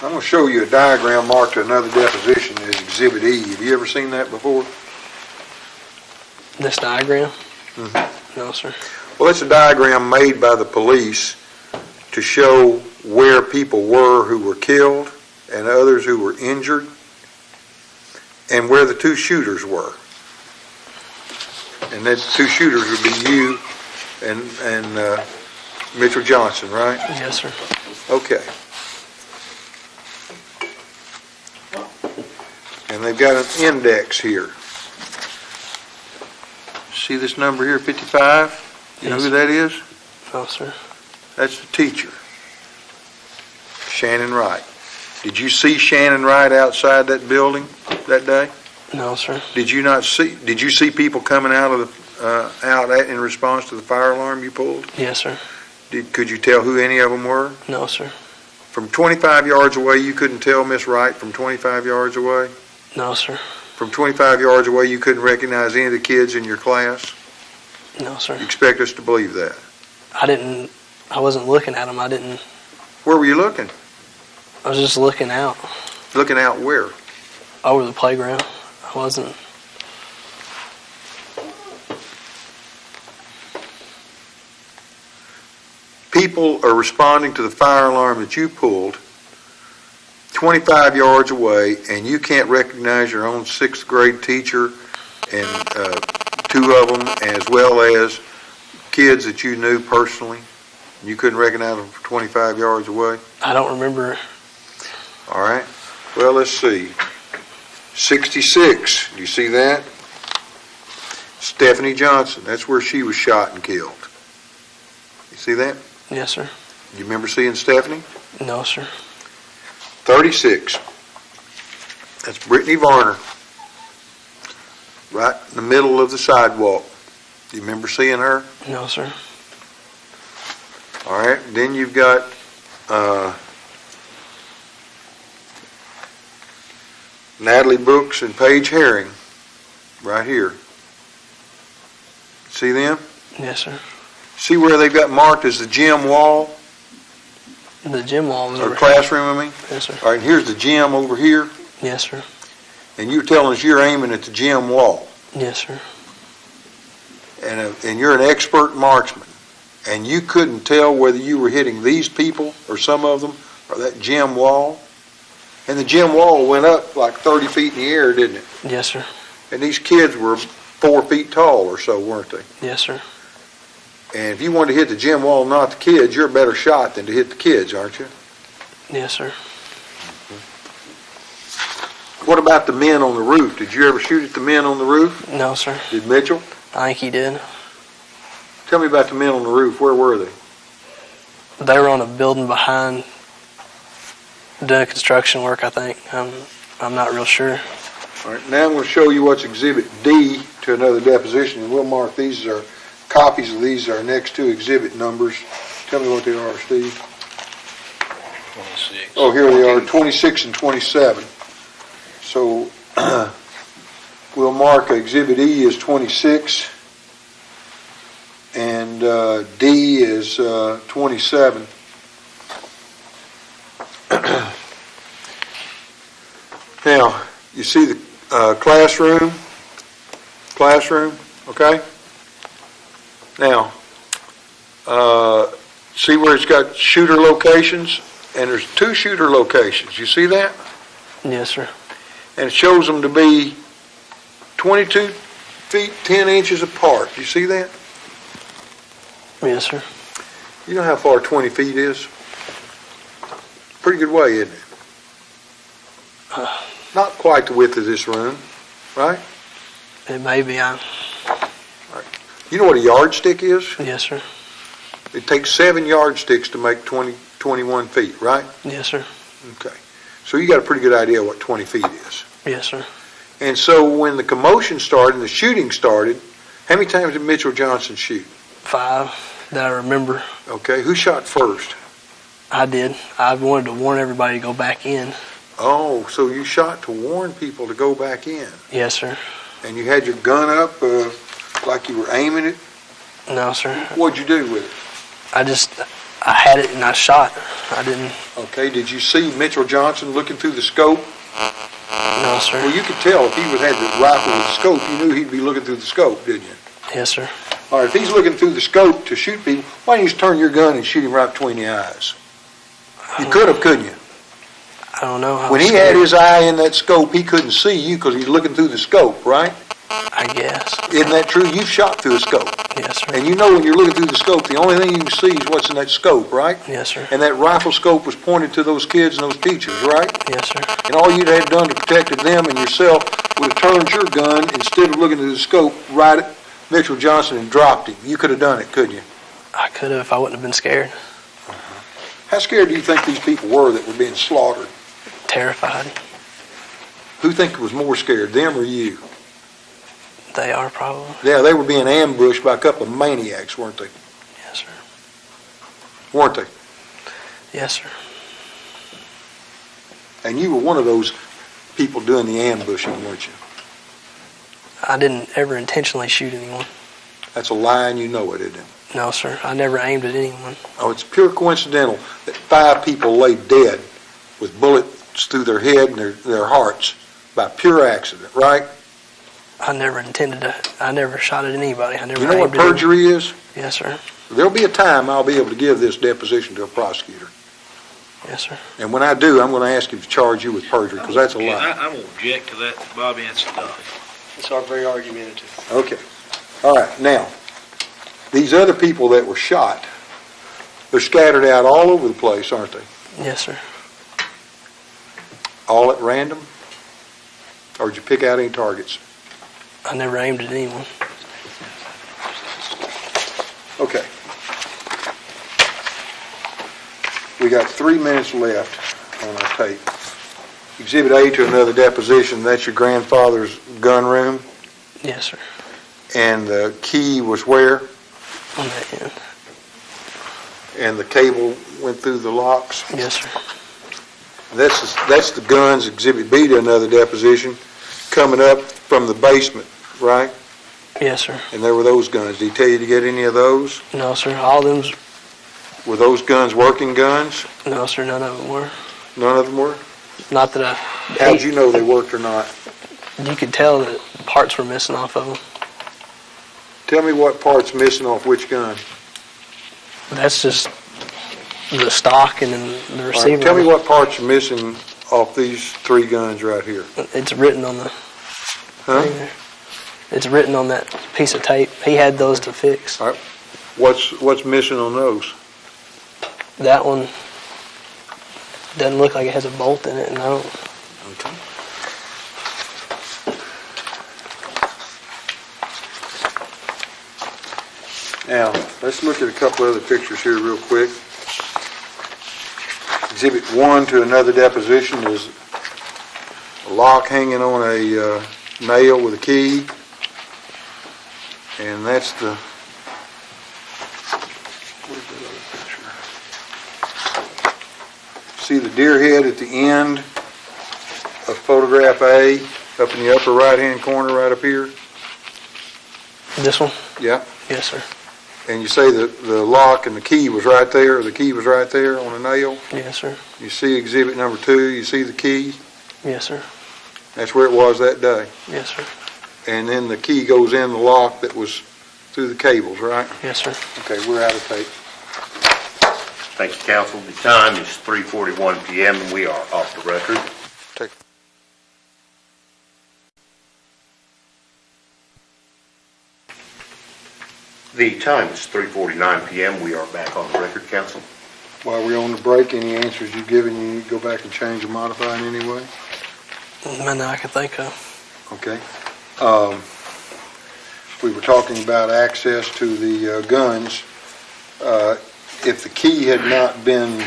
I'm going to show you a diagram marked to another deposition as Exhibit E. Have you ever seen that before? This diagram? Mm-hmm. No, sir. Well, it's a diagram made by the police to show where people were who were killed and others who were injured and where the two shooters were. And that two shooters would be you and Mitchell Johnson, right? Yes, sir. Okay. And they've got an index here. See this number here, 55? You know Yes. who that is? No, sir. That's the teacher, Shannon Wright. Did you see Shannon Wright outside that building that day? No, sir. Did you see people coming out in response to the fire alarm you pulled? Yes, sir. Could you tell who any of them were? No, sir. From 25 yards away, you couldn't tell Miss Wright from 25 yards away? No, sir. From 25 yards away, you couldn't recognize any of the kids in your class? No, sir. You expect us to believe that? I wasn't looking at them. Where were you looking? I was just looking out Looking out where? over the playground. I wasn't. People are responding to the fire alarm that you pulled 25 yards away, and you can't recognize your own sixth grade teacher and two of them, as well as kids that you knew personally. You couldn't recognize them from 25 yards away? I don't remember. All right. Well, let's see. 66. Do you see that? Stephanie Johnson. That's where she was shot and killed. You see that? Yes, sir. You remember seeing Stephanie? No, sir. 36. That's Brittany Varner. Right in the middle of the sidewalk. Do you remember seeing her? No, sir. All right, then you've got, Natalie Brooks and Paige Herring, right here. See them? Yes, sir. See where they've got marked as the gym wall, The gym wall was or over classroom, I mean? here. Yes, sir. All right, here's the gym over here, Yes, sir. and you're telling us you're aiming at the gym wall, Yes, sir. and you're an expert marksman, and you couldn't tell whether you were hitting these people, or some of them, or that gym wall? And the gym wall went up like 30 feet in the air, didn't it? Yes, sir. And these kids were 4 feet tall or so, weren't they? Yes, sir. And if you wanted to hit the gym wall, not the kids, you're a better shot than to hit the kids, aren't you? Yes, sir. What about the men on the roof? Did you ever shoot at the men on the roof? No, sir. Did Mitchell? I think he did. Tell me about the men on the roof. Where were they? They were on a building behind doing construction work, I think. I'm not real sure. All right, now I'm going to show you what's Exhibit D to another deposition, and we'll mark these are copies of these are next to exhibit numbers. Tell me what they are, Steve. 26. Oh, here they are, 26 and 27. So we'll mark Exhibit E as 26, and D is 27. Now, you see the classroom, okay? Now, see where it's got shooter locations? And there's 2 shooter locations. You see that? Yes, sir. And it shows them to be 22 feet 10 inches apart. You see that? Yes, sir. You know how far 20 feet is? Pretty good way, isn't it? Not quite the width of this room, right? It may be. You know what a yardstick is? Yes, sir. It takes 7 yardsticks to make 21 feet, right? Yes, sir. Okay. So you got a pretty good idea what 20 feet is. Yes, sir. And so when the commotion started and the shooting started, how many times did Mitchell Johnson shoot? 5 that I remember. Okay. Who shot first? I did. I wanted to warn everybody to go back in. Oh, so you shot to warn people to go back in. Yes, sir. And you had your gun up like you were aiming it? No, sir. What'd you do with it? I had it and I shot. I didn't. Okay, did you see Mitchell Johnson looking through the scope? No, sir. Well, you could tell if he had the rifle with the scope, you knew he'd be looking through the scope, didn't you? Yes, sir. All right, if he's looking through the scope to shoot people, why don't you just turn your gun and shoot him right between the eyes? You could have, couldn't you? I don't know. When he had his eye in that scope, he couldn't see you because he's looking through the scope, right? I guess. Isn't that true? You've shot through a scope. Yes, sir. And you know when you're looking through the scope, the only thing you can see is what's in that scope, right? Yes, sir. And that rifle scope was pointed to those kids and those teachers, right? Yes, sir. And all you'd have done to protect them and yourself would have turned your gun, instead of looking through the scope, right at Mitchell Johnson and dropped him. You could have done it, couldn't you? I could have if I wouldn't have been scared. How scared do you think these people were that were being slaughtered? Terrified. Who think was more scared, them or you? They are probably. Yeah, they were being ambushed by a couple of maniacs, weren't they? Yes, sir. Weren't they? Yes, sir. And you were one of those people doing the ambushing, weren't you? I didn't ever intentionally shoot anyone. That's a lie, and you know it, isn't it? No, sir. I never aimed at anyone. Oh, it's pure coincidental that 5 people lay dead with bullets through their head and their hearts by pure accident, right? I never intended to. I never shot at anybody. I never You know what aimed at anyone. perjury is? Yes, sir. There'll be a time I'll be able to give this deposition to a prosecutor. Yes, sir. And when I do, I'm going to ask him to charge you with perjury, because that's a lie. I'm going to object to that, Bobby, and stuff. It's all very argumentative. Okay. All right. Now, these other people that were shot, they're scattered out all over the place, aren't they? Yes, sir. All at random? Or did you pick out any targets? I never aimed at anyone. Okay. We got 3 minutes left on our tape. Exhibit A to another deposition, that's your grandfather's gun room. Yes, sir. And the key was where? On that end. And the cable went through the locks? Yes, sir. That's the guns, Exhibit B to another deposition, coming up from the basement, right? Yes, sir. And there were those guns. Did he tell you to get any of those? No, sir. All of them's, Were those guns working guns? no, sir, none of them were. None of them were? Not that I... How'd you know they worked or not? You could tell that parts were missing off of them. Tell me what part's missing off which gun. That's just the stock and then the All right, receiver. tell me what parts are missing off these 3 guns right here. It's written on the Huh? thing there. It's written on that piece of tape. He had those to fix. All right. What's missing on those? That one doesn't look like it has a bolt in it, and I don't... Okay. Now, let's look at a couple other pictures here real quick. Exhibit 1 to another deposition is a lock hanging on a nail with a key. And that's the... Where's that other picture? See the deer head at the end of photograph A, up in the upper right-hand corner right up here? This one? Yeah. Yes, sir. And you say that the lock and the key was right there, or the key was right there on a nail? Yes, sir. You see exhibit number 2, you see the key? Yes, sir. That's where it was that day. Yes, sir. And then the key goes in the lock that was through the cables, right? Yes, sir. Okay, we're out of tape. Thank you, counsel. The time is 3:41 p.m. and we are off the record. The time is 3:49 p.m. We are back on the record, counsel. While we're on the break, any answers you've given, you need to go back and change or modify in any way? None that I can think of. Okay. We were talking about access to the guns. If the key had not been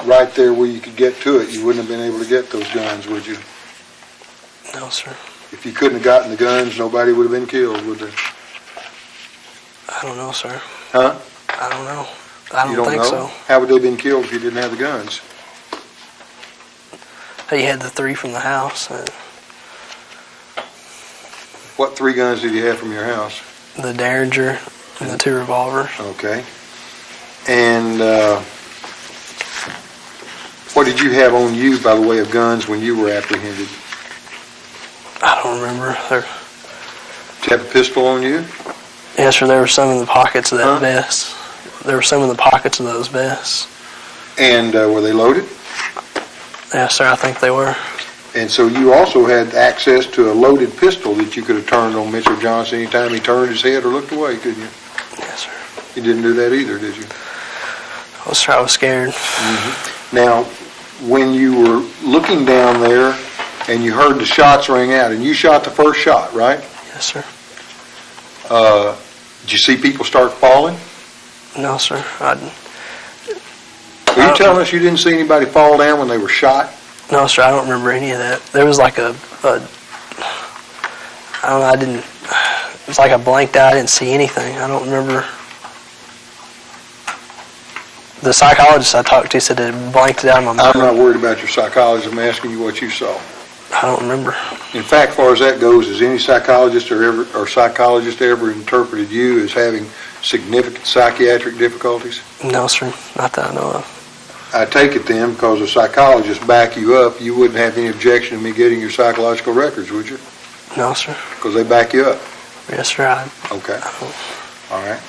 right there where you could get to it, you wouldn't have been able to get those guns, would you? No, sir. If you couldn't have gotten the guns, nobody would have been killed, would they? I don't know, sir. Huh? I don't know. I You don't think know? so. How would they have been killed if you didn't have the guns? He had the 3 from the house. What 3 guns did you have from your house? The Derringer and the 2 revolvers. Okay. And what did you have on you by the way of guns when you were apprehended? I don't remember. Did you have a pistol on you? Yes, sir. There were some in the pockets of that Huh? vest. There were some in the pockets of those vests. And were they loaded? Yes, sir. I think they were. And so you also had access to a loaded pistol that you could have turned on Mitchell Johnson anytime he turned his head or looked away, couldn't you? Yes, sir. You didn't do that either, did you? Oh, sir, I was scared. Now, when you were looking down there and you heard the shots ring out, and you shot the first shot, right? Yes, sir. Did you see people start falling? No, sur. Are you telling us you didn't see anybody fall down when they were shot? No, sir. I don't remember any of that. There was like I don't know. I didn't. It's like I blanked out. I didn't see anything. I don't remember. The psychologist I talked to said it blanked it out of my mind. I'm not worried about your psychologist. I'm asking you what you saw. I don't remember. In fact, as far as that goes, has any psychologist or psychologist ever interpreted you as having significant psychiatric difficulties? No, sir. Not that I know of. I take it then, because a psychologist back you up, you wouldn't have any objection to me getting your psychological records, would you? No, sir. Because they back you up. Yes, sir. Okay. All right.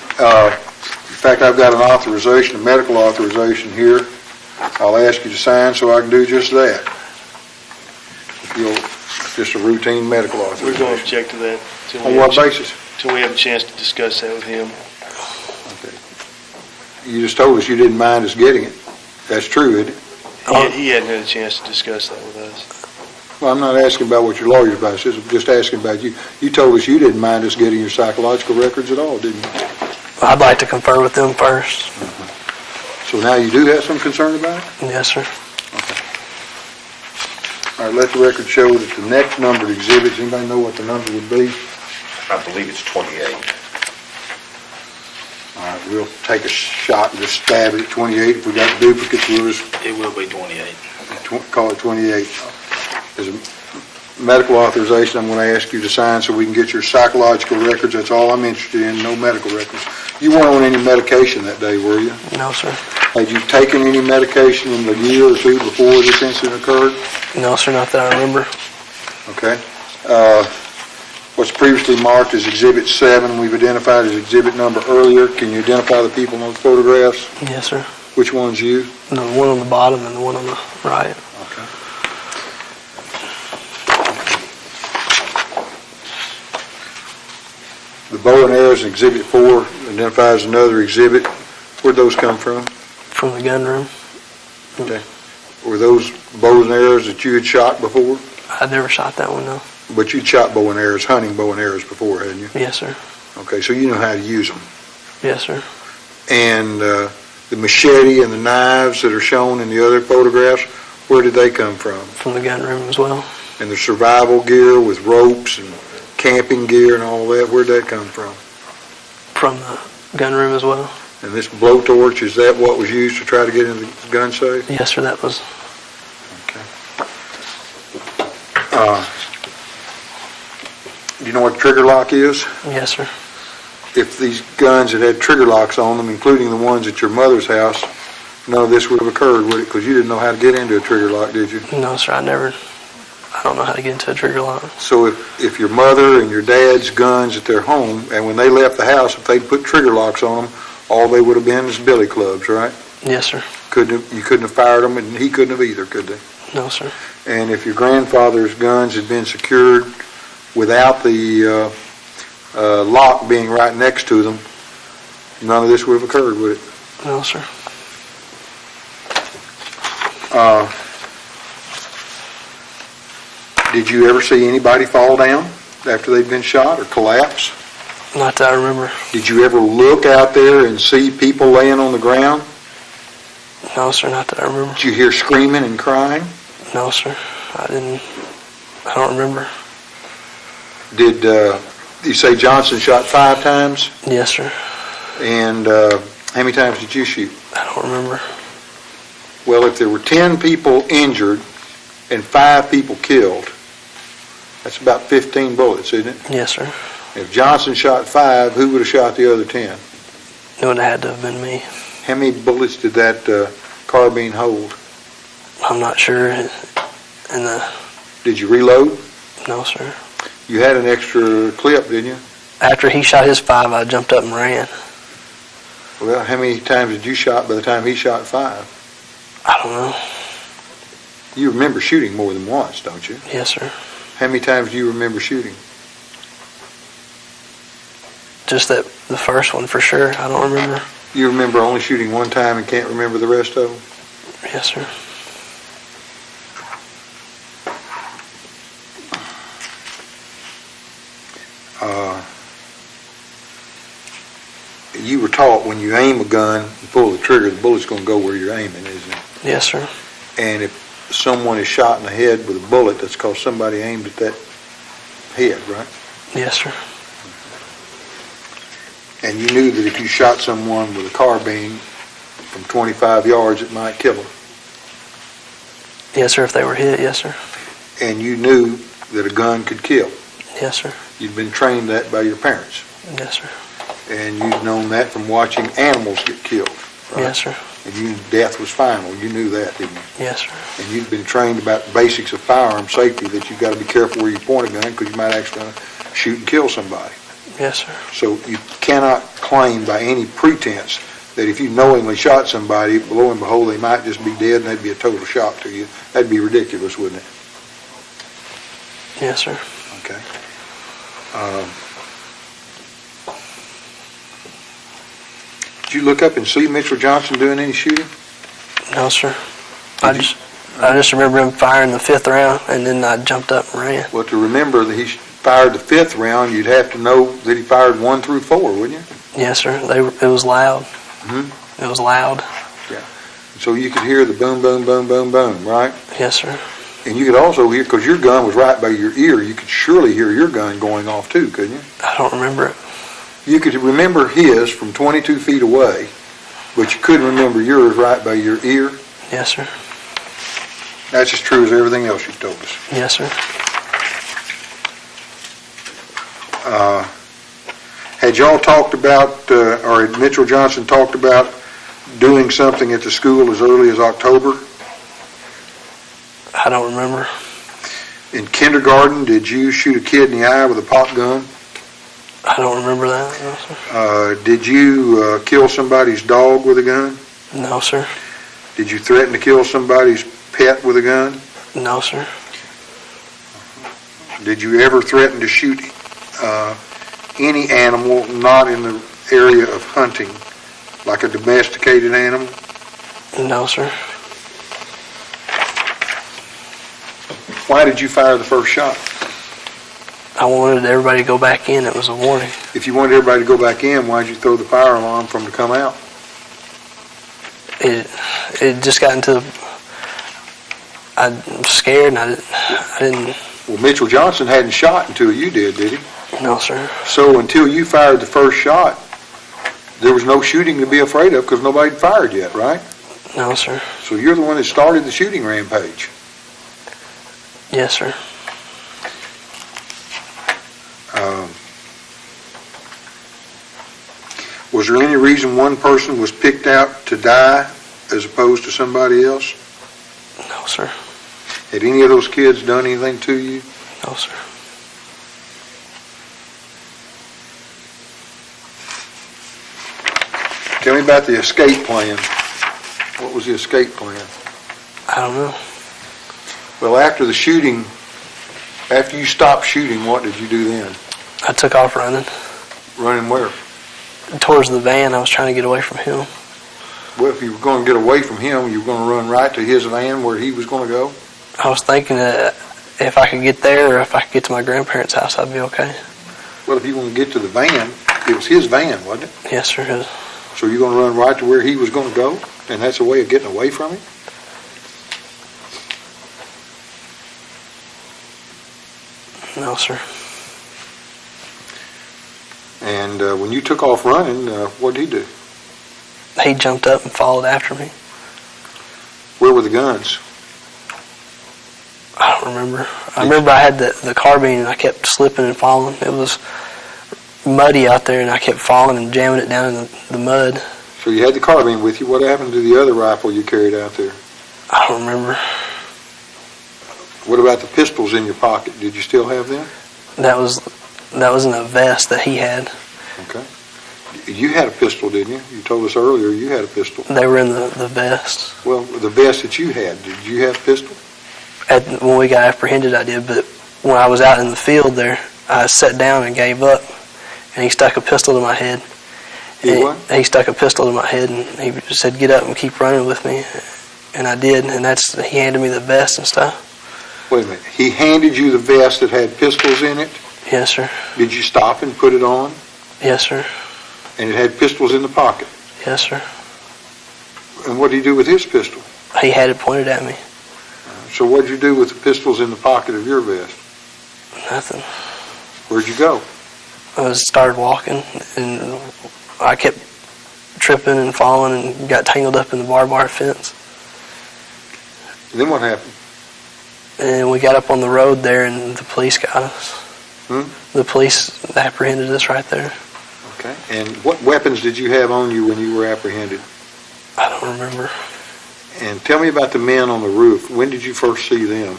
In fact, I've got an authorization, a medical authorization here. I'll ask you to sign so I can do just that. Just a routine medical We're going to authorization. object to that On what basis? till we have a chance to discuss that with him. Okay. You just told us you didn't mind us getting it. That's true, isn't it? He hadn't had a chance to discuss that with us. Well, I'm not asking about what your lawyer's about. I'm just asking about you. You told us you didn't mind us getting your psychological records at all, didn't you? I'd like to confer with them first. So now you do have some concern about it? Yes, sir. All right, let the record show that the next numbered exhibits, anybody know what the number would be? I believe it's 28. All right, we'll take a shot and just stab it at 28. If we got duplicates, we'll just It will be 28. call it 28. As a medical authorization, I'm going to ask you to sign so we can get your psychological records. That's all I'm interested in, no medical records. You weren't on any medication that day, were you? No, sir. Had you taken any medication in the year or two before this incident occurred? No, sir, not that I remember. Okay. What's previously marked as Exhibit 7, we've identified as exhibit number earlier. Can you identify the people in those photographs? Yes, sir. Which one's you? The one on the bottom and the one on the right. Okay. The bow and arrows in Exhibit 4 identifies another exhibit. Where'd those come from? From the gun room. Were those bows and arrows that you had shot before? I never shot that one, no. But you'd shot bow and arrows, hunting bow and arrows before, hadn't you? Yes, sir. Okay, so you know how to use them. Yes, sir. And the machete and the knives that are shown in the other photographs, where did they come from? From the gun room as well. And the survival gear with ropes and camping gear and all that, where'd that come from? From the gun room as well. And this blowtorch, is that what was used to try to get in the gun safe? Yes, sir, that was. Okay. Do you know what a trigger lock is? Yes, sir. If these guns had trigger locks on them, including the ones at your mother's house, none of this would have occurred, would it? Because you didn't know how to get into a trigger lock, did you? No, sir, I don't know how to get into a trigger lock. So if your mother and your dad's guns at their home, and when they left the house, if they'd put trigger locks on them, all they would have been is billy clubs, right? Yes, sir. You couldn't have fired them, and he couldn't have either, could they? No, sir. And if your grandfather's guns had been secured without the lock being right next to them, none of this would have occurred, would it? No, sir. Did you ever see anybody fall down after they'd been shot or collapse? Not that I remember. Did you ever look out there and see people laying on the ground? No, sir, not that I remember. Did you hear screaming and crying? No, sir. I don't remember. Did you say Johnson shot 5 times? Yes, sir. And how many times did you shoot? I don't remember. Well, if there were 10 people injured and 5 people killed, that's about 15 bullets, isn't it? Yes, sir. If Johnson shot 5, who would have shot the other 10? It would have had to have been me. How many bullets did that carbine hold? I'm not sure. Did you reload? No, sir. You had an extra clip, didn't you? After he shot his 5, I jumped up and ran. Well, how many times did you shot by the time he shot 5? I don't know. You remember shooting more than once, don't you? Yes, sir. How many times do you remember shooting? Just the first one for sure. I don't remember. You remember only shooting one time and can't remember the rest of them? Yes, sir. You were taught when you aim a gun and pull the trigger, the bullet's going to go where you're aiming, isn't it? Yes, sir. And if someone is shot in the head with a bullet, that's because somebody aimed at that head, right? Yes, sir. And you knew that if you shot someone with a carbine from 25 yards, it might kill them. Yes, sir, if they were hit, yes, sir. And you knew that a gun could kill. Yes, sir. You'd been trained that by your parents. Yes, sir. And you'd known that from watching animals get killed. Right? Yes, sir. And you knew death was final. You knew that, didn't you? Yes, sir. And you'd been trained about the basics of firearm safety, that you've got to be careful where you point a gun because you might actually shoot and kill somebody. Yes, sir. So you cannot claim by any pretense that if you knowingly shot somebody, lo and behold, they might just be dead and that'd be a total shock to you. That'd be ridiculous, wouldn't it? Yes, sir. Okay. Did you look up and see Mitchell Johnson doing any shooting? No, sir. I just remember him firing the 5th round, and then I jumped up and ran. Well, to remember that he fired the 5th round, you'd have to know that he fired 1 through 4, wouldn't you? Yes, sir. It was loud. Mm-hmm. It was loud. Yeah. So you could hear the boom, boom, boom, boom, boom, right? Yes, sir. And you could also hear, because your gun was right by your ear, you could surely hear your gun going off too, couldn't you? I don't remember it. You could remember his from 22 feet away, but you couldn't remember yours right by your ear. Yes, sir. That's as true as everything else you've told us. Yes, sir. Had y'all talked about, or had Mitchell Johnson talked about doing something at the school as early as October? I don't remember. In kindergarten, did you shoot a kid in the eye with a pop gun? I don't remember that. No, sir. Did you kill somebody's dog with a gun? No, sir. Did you threaten to kill somebody's pet with a gun? No, sir. Did you ever threaten to shoot any animal not in the area of hunting, like a domesticated animal? No, sir. Why did you fire the first shot? I wanted everybody to go back in. It was a warning. If you wanted everybody to go back in, why did you throw the fire alarm for them to come out? It just got into. I'm scared, and I didn't. Well, Mitchell Johnson hadn't shot until you did he? No, sir. So until you fired the first shot, there was no shooting to be afraid of because nobody had fired yet, right? No, sir. So you're the one that started the shooting rampage. Yes, sir. Was there any reason one person was picked out to die as opposed to somebody else? No, sir. Had any of those kids done anything to you? No, sir. Tell me about the escape plan. What was the escape plan? I don't know. Well, after the shooting, after you stopped shooting, what did you do then? I took off running. Running where? Towards the van. I was trying to get away from him. Well, if you were going to get away from him, you were going to run right to his van where he was going to go? I was thinking that if I could get there or if I could get to my grandparents' house, I'd be okay. Well, if you want to get to the van, it was his van, wasn't it? Yes, sir. It was. So you're going to run right to where he was going to go? And that's a way of getting away from him? No, sir. And when you took off running, what did he do? He jumped up and followed after me. Where were the guns? I don't remember. I remember I had the carbine and I kept slipping and falling. It was muddy out there and I kept falling and jamming it down in the mud. So you had the carbine with you. What happened to the other rifle you carried out there? I don't remember. What about the pistols in your pocket? Did you still have them? That was in a vest that he had. Okay. You had a pistol, didn't you? You told us earlier you had a pistol. They were in the vest. Well, the vest that you had, did you have a pistol? When we got apprehended, I did, but when I was out in the field there, I sat down and gave up, and he stuck a pistol to my head. He stuck a pistol to my head, and he said, "Get up and keep running with me," and I did, and he handed me the vest and stuff. Wait a minute. He handed you the vest that had pistols in it? Yes, sir. Did you stop and put it on? Yes, sir. And it had pistols in the pocket? Yes, sir. And what did he do with his pistol? He had it pointed at me. So what did you do with the pistols in the pocket of your vest? Nothing. Where'd you go? I started walking, and I kept tripping and falling and got tangled up in the barbed wire fence. And then what happened? And we got up on the road there, and the police got us. The police apprehended us right there. Okay. And what weapons did you have on you when you were apprehended? I don't remember. And tell me about the men on the roof. When did you first see them?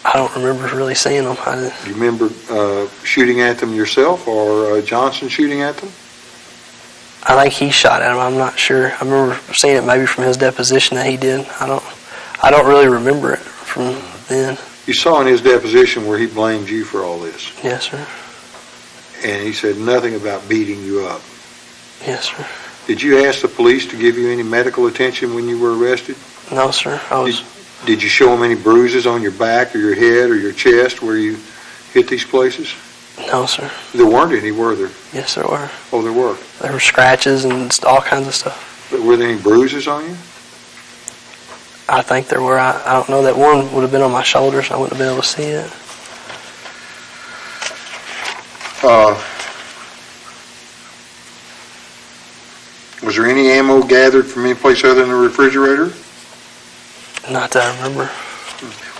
I don't remember really seeing them. Do you remember shooting at them yourself or Johnson shooting at them? I think he shot at them. I'm not sure. I remember seeing it maybe from his deposition that he did. I don't really remember it from then. You saw in his deposition where he blamed you for all this. Yes, sir. And he said nothing about beating you up. Yes, sir. Did you ask the police to give you any medical attention when you were arrested? No, sir. Did you show them any bruises on your back or your head or your chest where you hit these places? No, sir. There weren't any, were there? Yes, there were. Oh, there were? There were scratches and all kinds of stuff. But were there any bruises on you? I think there were. I don't know. That one would have been on my shoulders. I wouldn't have been able to see it. Was there any ammo gathered from any place other than the refrigerator? Not that I remember.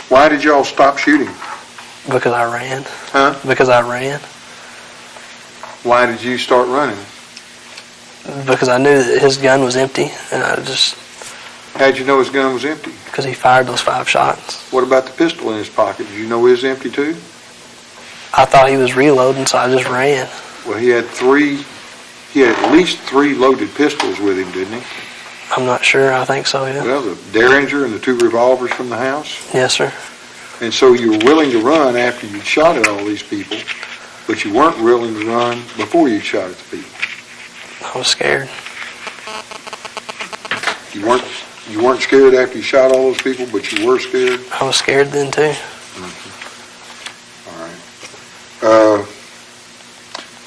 Why did y'all stop shooting? Because I ran. Huh? Because I ran. Why did you start running? Because I knew that his gun was empty, and How'd you know his gun was empty? because he fired those 5 shots. What about the pistol in his pocket? Did you know it was empty too? I thought he was reloading, so I just ran. Well, he had at least 3 loaded pistols with him, didn't he? I'm not sure. I think so, yeah. Well, the Derringer and the 2 revolvers from the house. Yes, sir. And so you were willing to run after you'd shot at all these people, but you weren't willing to run before you shot at the people. I was scared. You weren't scared after you shot all those people, but you were scared? I was scared then, too. All right.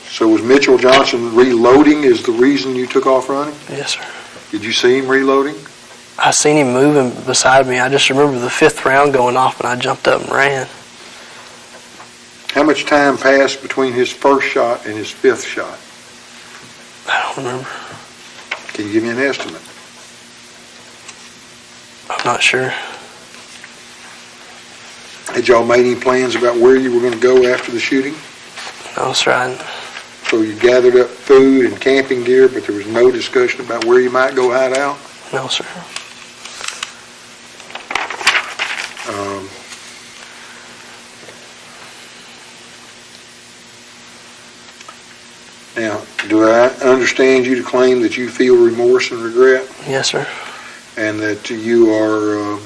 So was Mitchell Johnson reloading is the reason you took off running? Yes, sir. Did you see him reloading? I seen him moving beside me. I just remember the 5th round going off, and I jumped up and ran. How much time passed between his first shot and his 5th shot? I don't remember. Can you give me an estimate? I'm not sure. Had y'all made any plans about where you were going to go after the shooting? No, sir. I didn't. So you gathered up food and camping gear, but there was no discussion about where you might go hide out? No, sir. Now, do I understand you to claim that you feel remorse and regret, Yes, sir. and that you are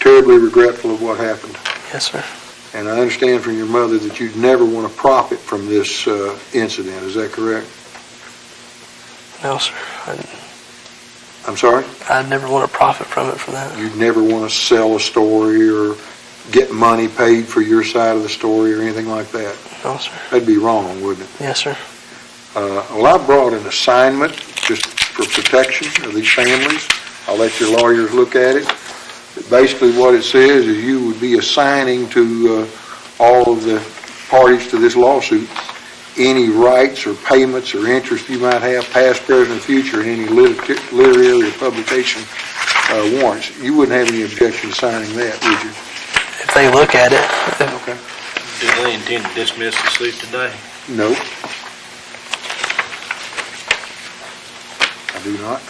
terribly regretful of what happened? Yes, sir. And I understand from your mother that you'd never want to profit from this incident. Is that correct? No, sir. I'm sorry? I'd never want to profit from it from that. You'd never want to sell a story or get money paid for your side of the story or anything like that. No, sir. That'd be wrong, wouldn't it? Yes, sir. Well, I brought an assignment just for protection of these families. I'll let your lawyers look at it. But basically what it says is you would be assigning to all of the parties to this lawsuit any rights or payments or interest you might have, past, present, future, in any literary or publication warrants. You wouldn't have any objection to signing that, would you? If they look at it. Okay. Do they intend to dismiss the suit today? No. I do not.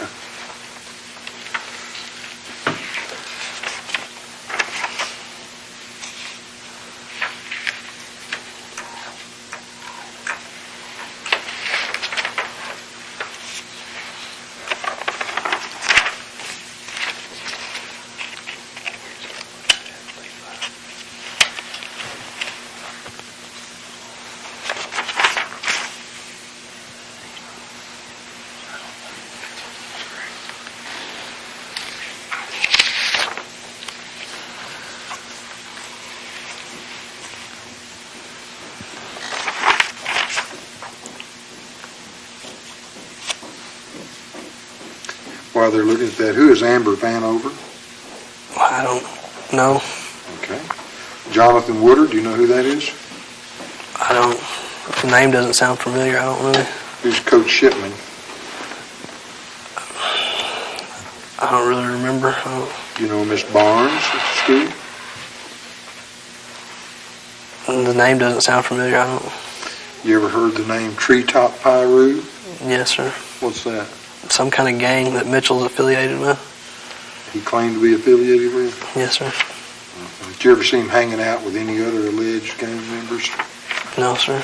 While they're looking at that, who is Amber Vanover? I don't know. Okay. Jonathan Woodard, do you know who that is? I don't. The name doesn't sound familiar. I don't really. Who's Coach Shipman? I don't really remember. You know Miss Barnes at the school? The name doesn't sound familiar. I don't. You ever heard the name Treetop Pyru? Yes, sir. What's that? Some kind of gang that Mitchell's affiliated with. He claimed to be affiliated with? Yes, sir. Did you ever see him hanging out with any other alleged gang members? No, sir.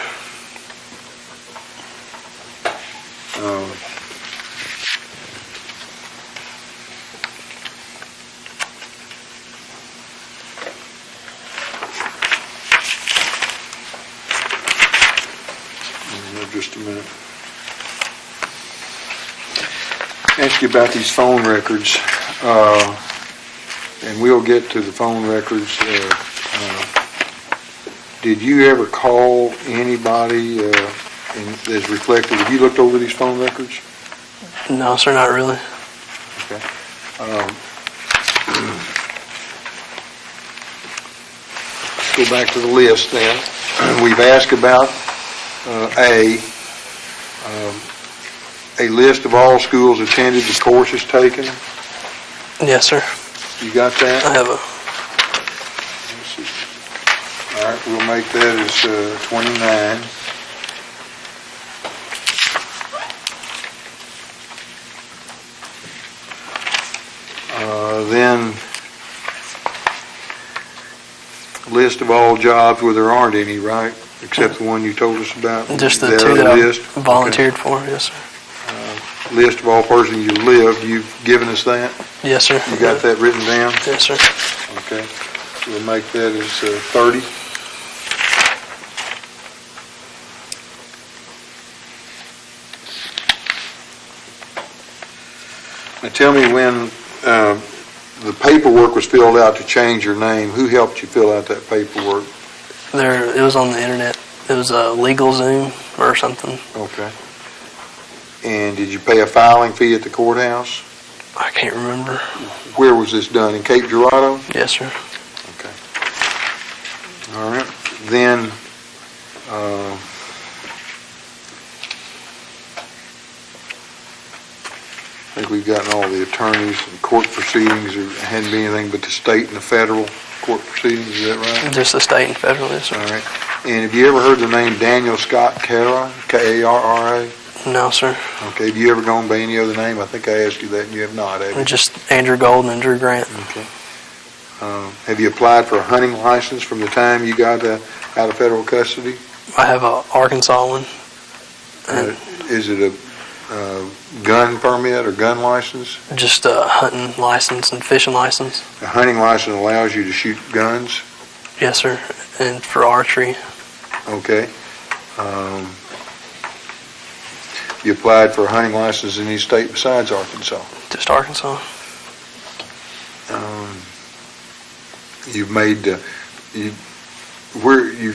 Just a minute. Ask you about these phone records, and we'll get to the phone records. Did you ever call anybody as reflected? Have you looked over these phone records? No, sir, not really. Okay. go back to the list then. We've asked about a list of all schools attended, the courses taken. Yes, sir. You got that? I have a, Let's see. All right, we'll make that as 29. Then, list of all jobs where there aren't any, right? Except the one you told us about? just the Is that two on that the I list? volunteered for, yes, sir. Okay. List of all persons you lived, you've given us that? Yes, sir. You got that written down? Yes, sir. Okay. We'll make that as 30. Now tell me when the paperwork was filled out to change your name, who helped you fill out that paperwork? It was on the internet. It was a legal Zoom or something. Okay. And did you pay a filing fee at the courthouse? I can't remember. Where was this done, in Cape Girardeau? Yes, sir. Okay. All right. Then, I think we've gotten all the attorneys and court proceedings. There hadn't been anything but the state and the federal court proceedings, is that right? Just the state and federal, yes, sir. All right. And have you ever heard the name Daniel Scott Carra, K-A-R-R-A? No, sir. Okay. Have you ever gone by any other name? I think I asked you that, and you have not, have you? Just Andrew Golden and Drew Grant. Okay. Have you applied for a hunting license from the time you got out of federal custody? I have a Arkansas one. And Is it a gun permit or gun license? just a hunting license and fishing license. A hunting license allows you to shoot guns? Yes, sir. And for archery. Okay. You applied for a hunting license in any state besides Arkansas? Just Arkansas. You've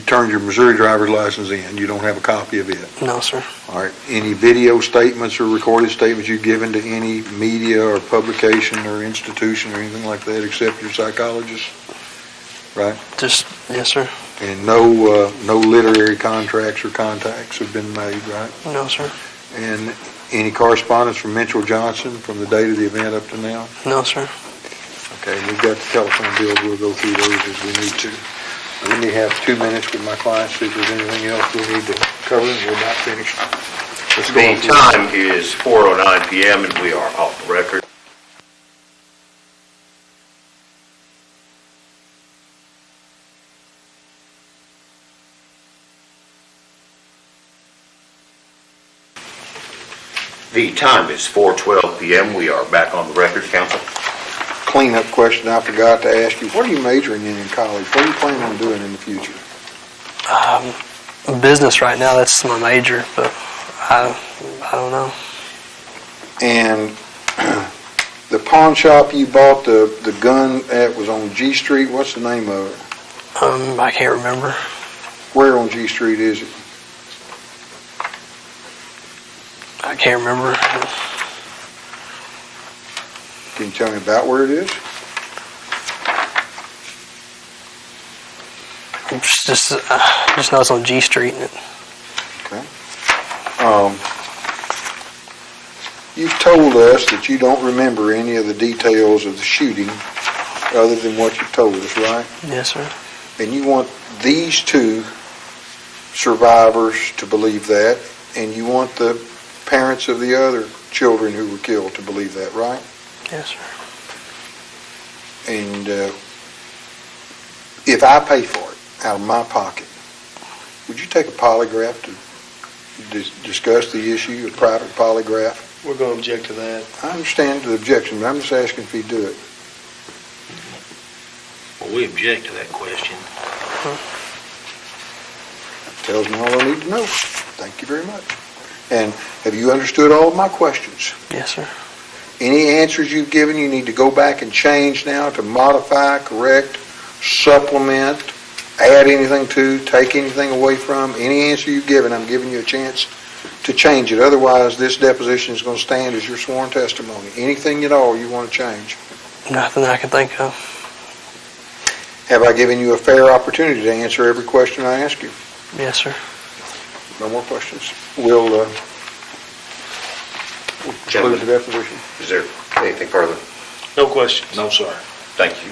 turned your Missouri driver's license in, you don't have a copy of it? No, sir. All right. Any video statements or recorded statements you've given to any media or publication or institution or anything like that except your psychologist? Right? Just, yes, sir. And no literary contracts or contacts have been made, right? No, sir. And any correspondence from Mitchell Johnson from the date of the event up to now? No, sir. Okay, we've got the telephone bills, we'll go through those as we need to. Let me have 2 minutes with my clients, see if there's anything else we need to cover, and we're about finished. Let's go on The through. time is 4:09 PM and we are off the record. The time is 4:12 PM. We are back on the record, counsel. Cleanup question I forgot to ask you. What are you majoring in college? What are you planning on doing in the future? Business right now, that's my major, but I don't know. And the pawn shop you bought the gun at was on G Street. What's the name of it? I can't remember. Where on G Street is it? I can't remember. Can you tell me about where it is? Just know it's on G Street. Okay. You've told us that you don't remember any of the details of the shooting other than what you told us, right? Yes, sir. And you want these two survivors to believe that, and you want the parents of the other children who were killed to believe that, right? Yes, sir. And if I pay for it out of my pocket, would you take a polygraph to discuss the issue, a private polygraph? We're going to object to that. I understand the objection, but I'm just asking if you do it. Well, we object to that question. Tells me all I need to know. Thank you very much. And have you understood all of my questions? Yes, sir. Any answers you've given, you need to go back and change now to modify, correct, supplement, add anything to, take anything away from. Any answer you've given, I'm giving you a chance to change it. Otherwise, this deposition is going to stand as your sworn testimony. Anything at all you want to change. Nothing I can think of. Have I given you a fair opportunity to answer every question I ask you? Yes, sir. No more questions? We'll close the deposition. Is there anything further? No questions. No, sir. Thank you.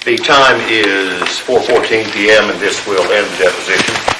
The time is 4:14 PM, and this will end the deposition.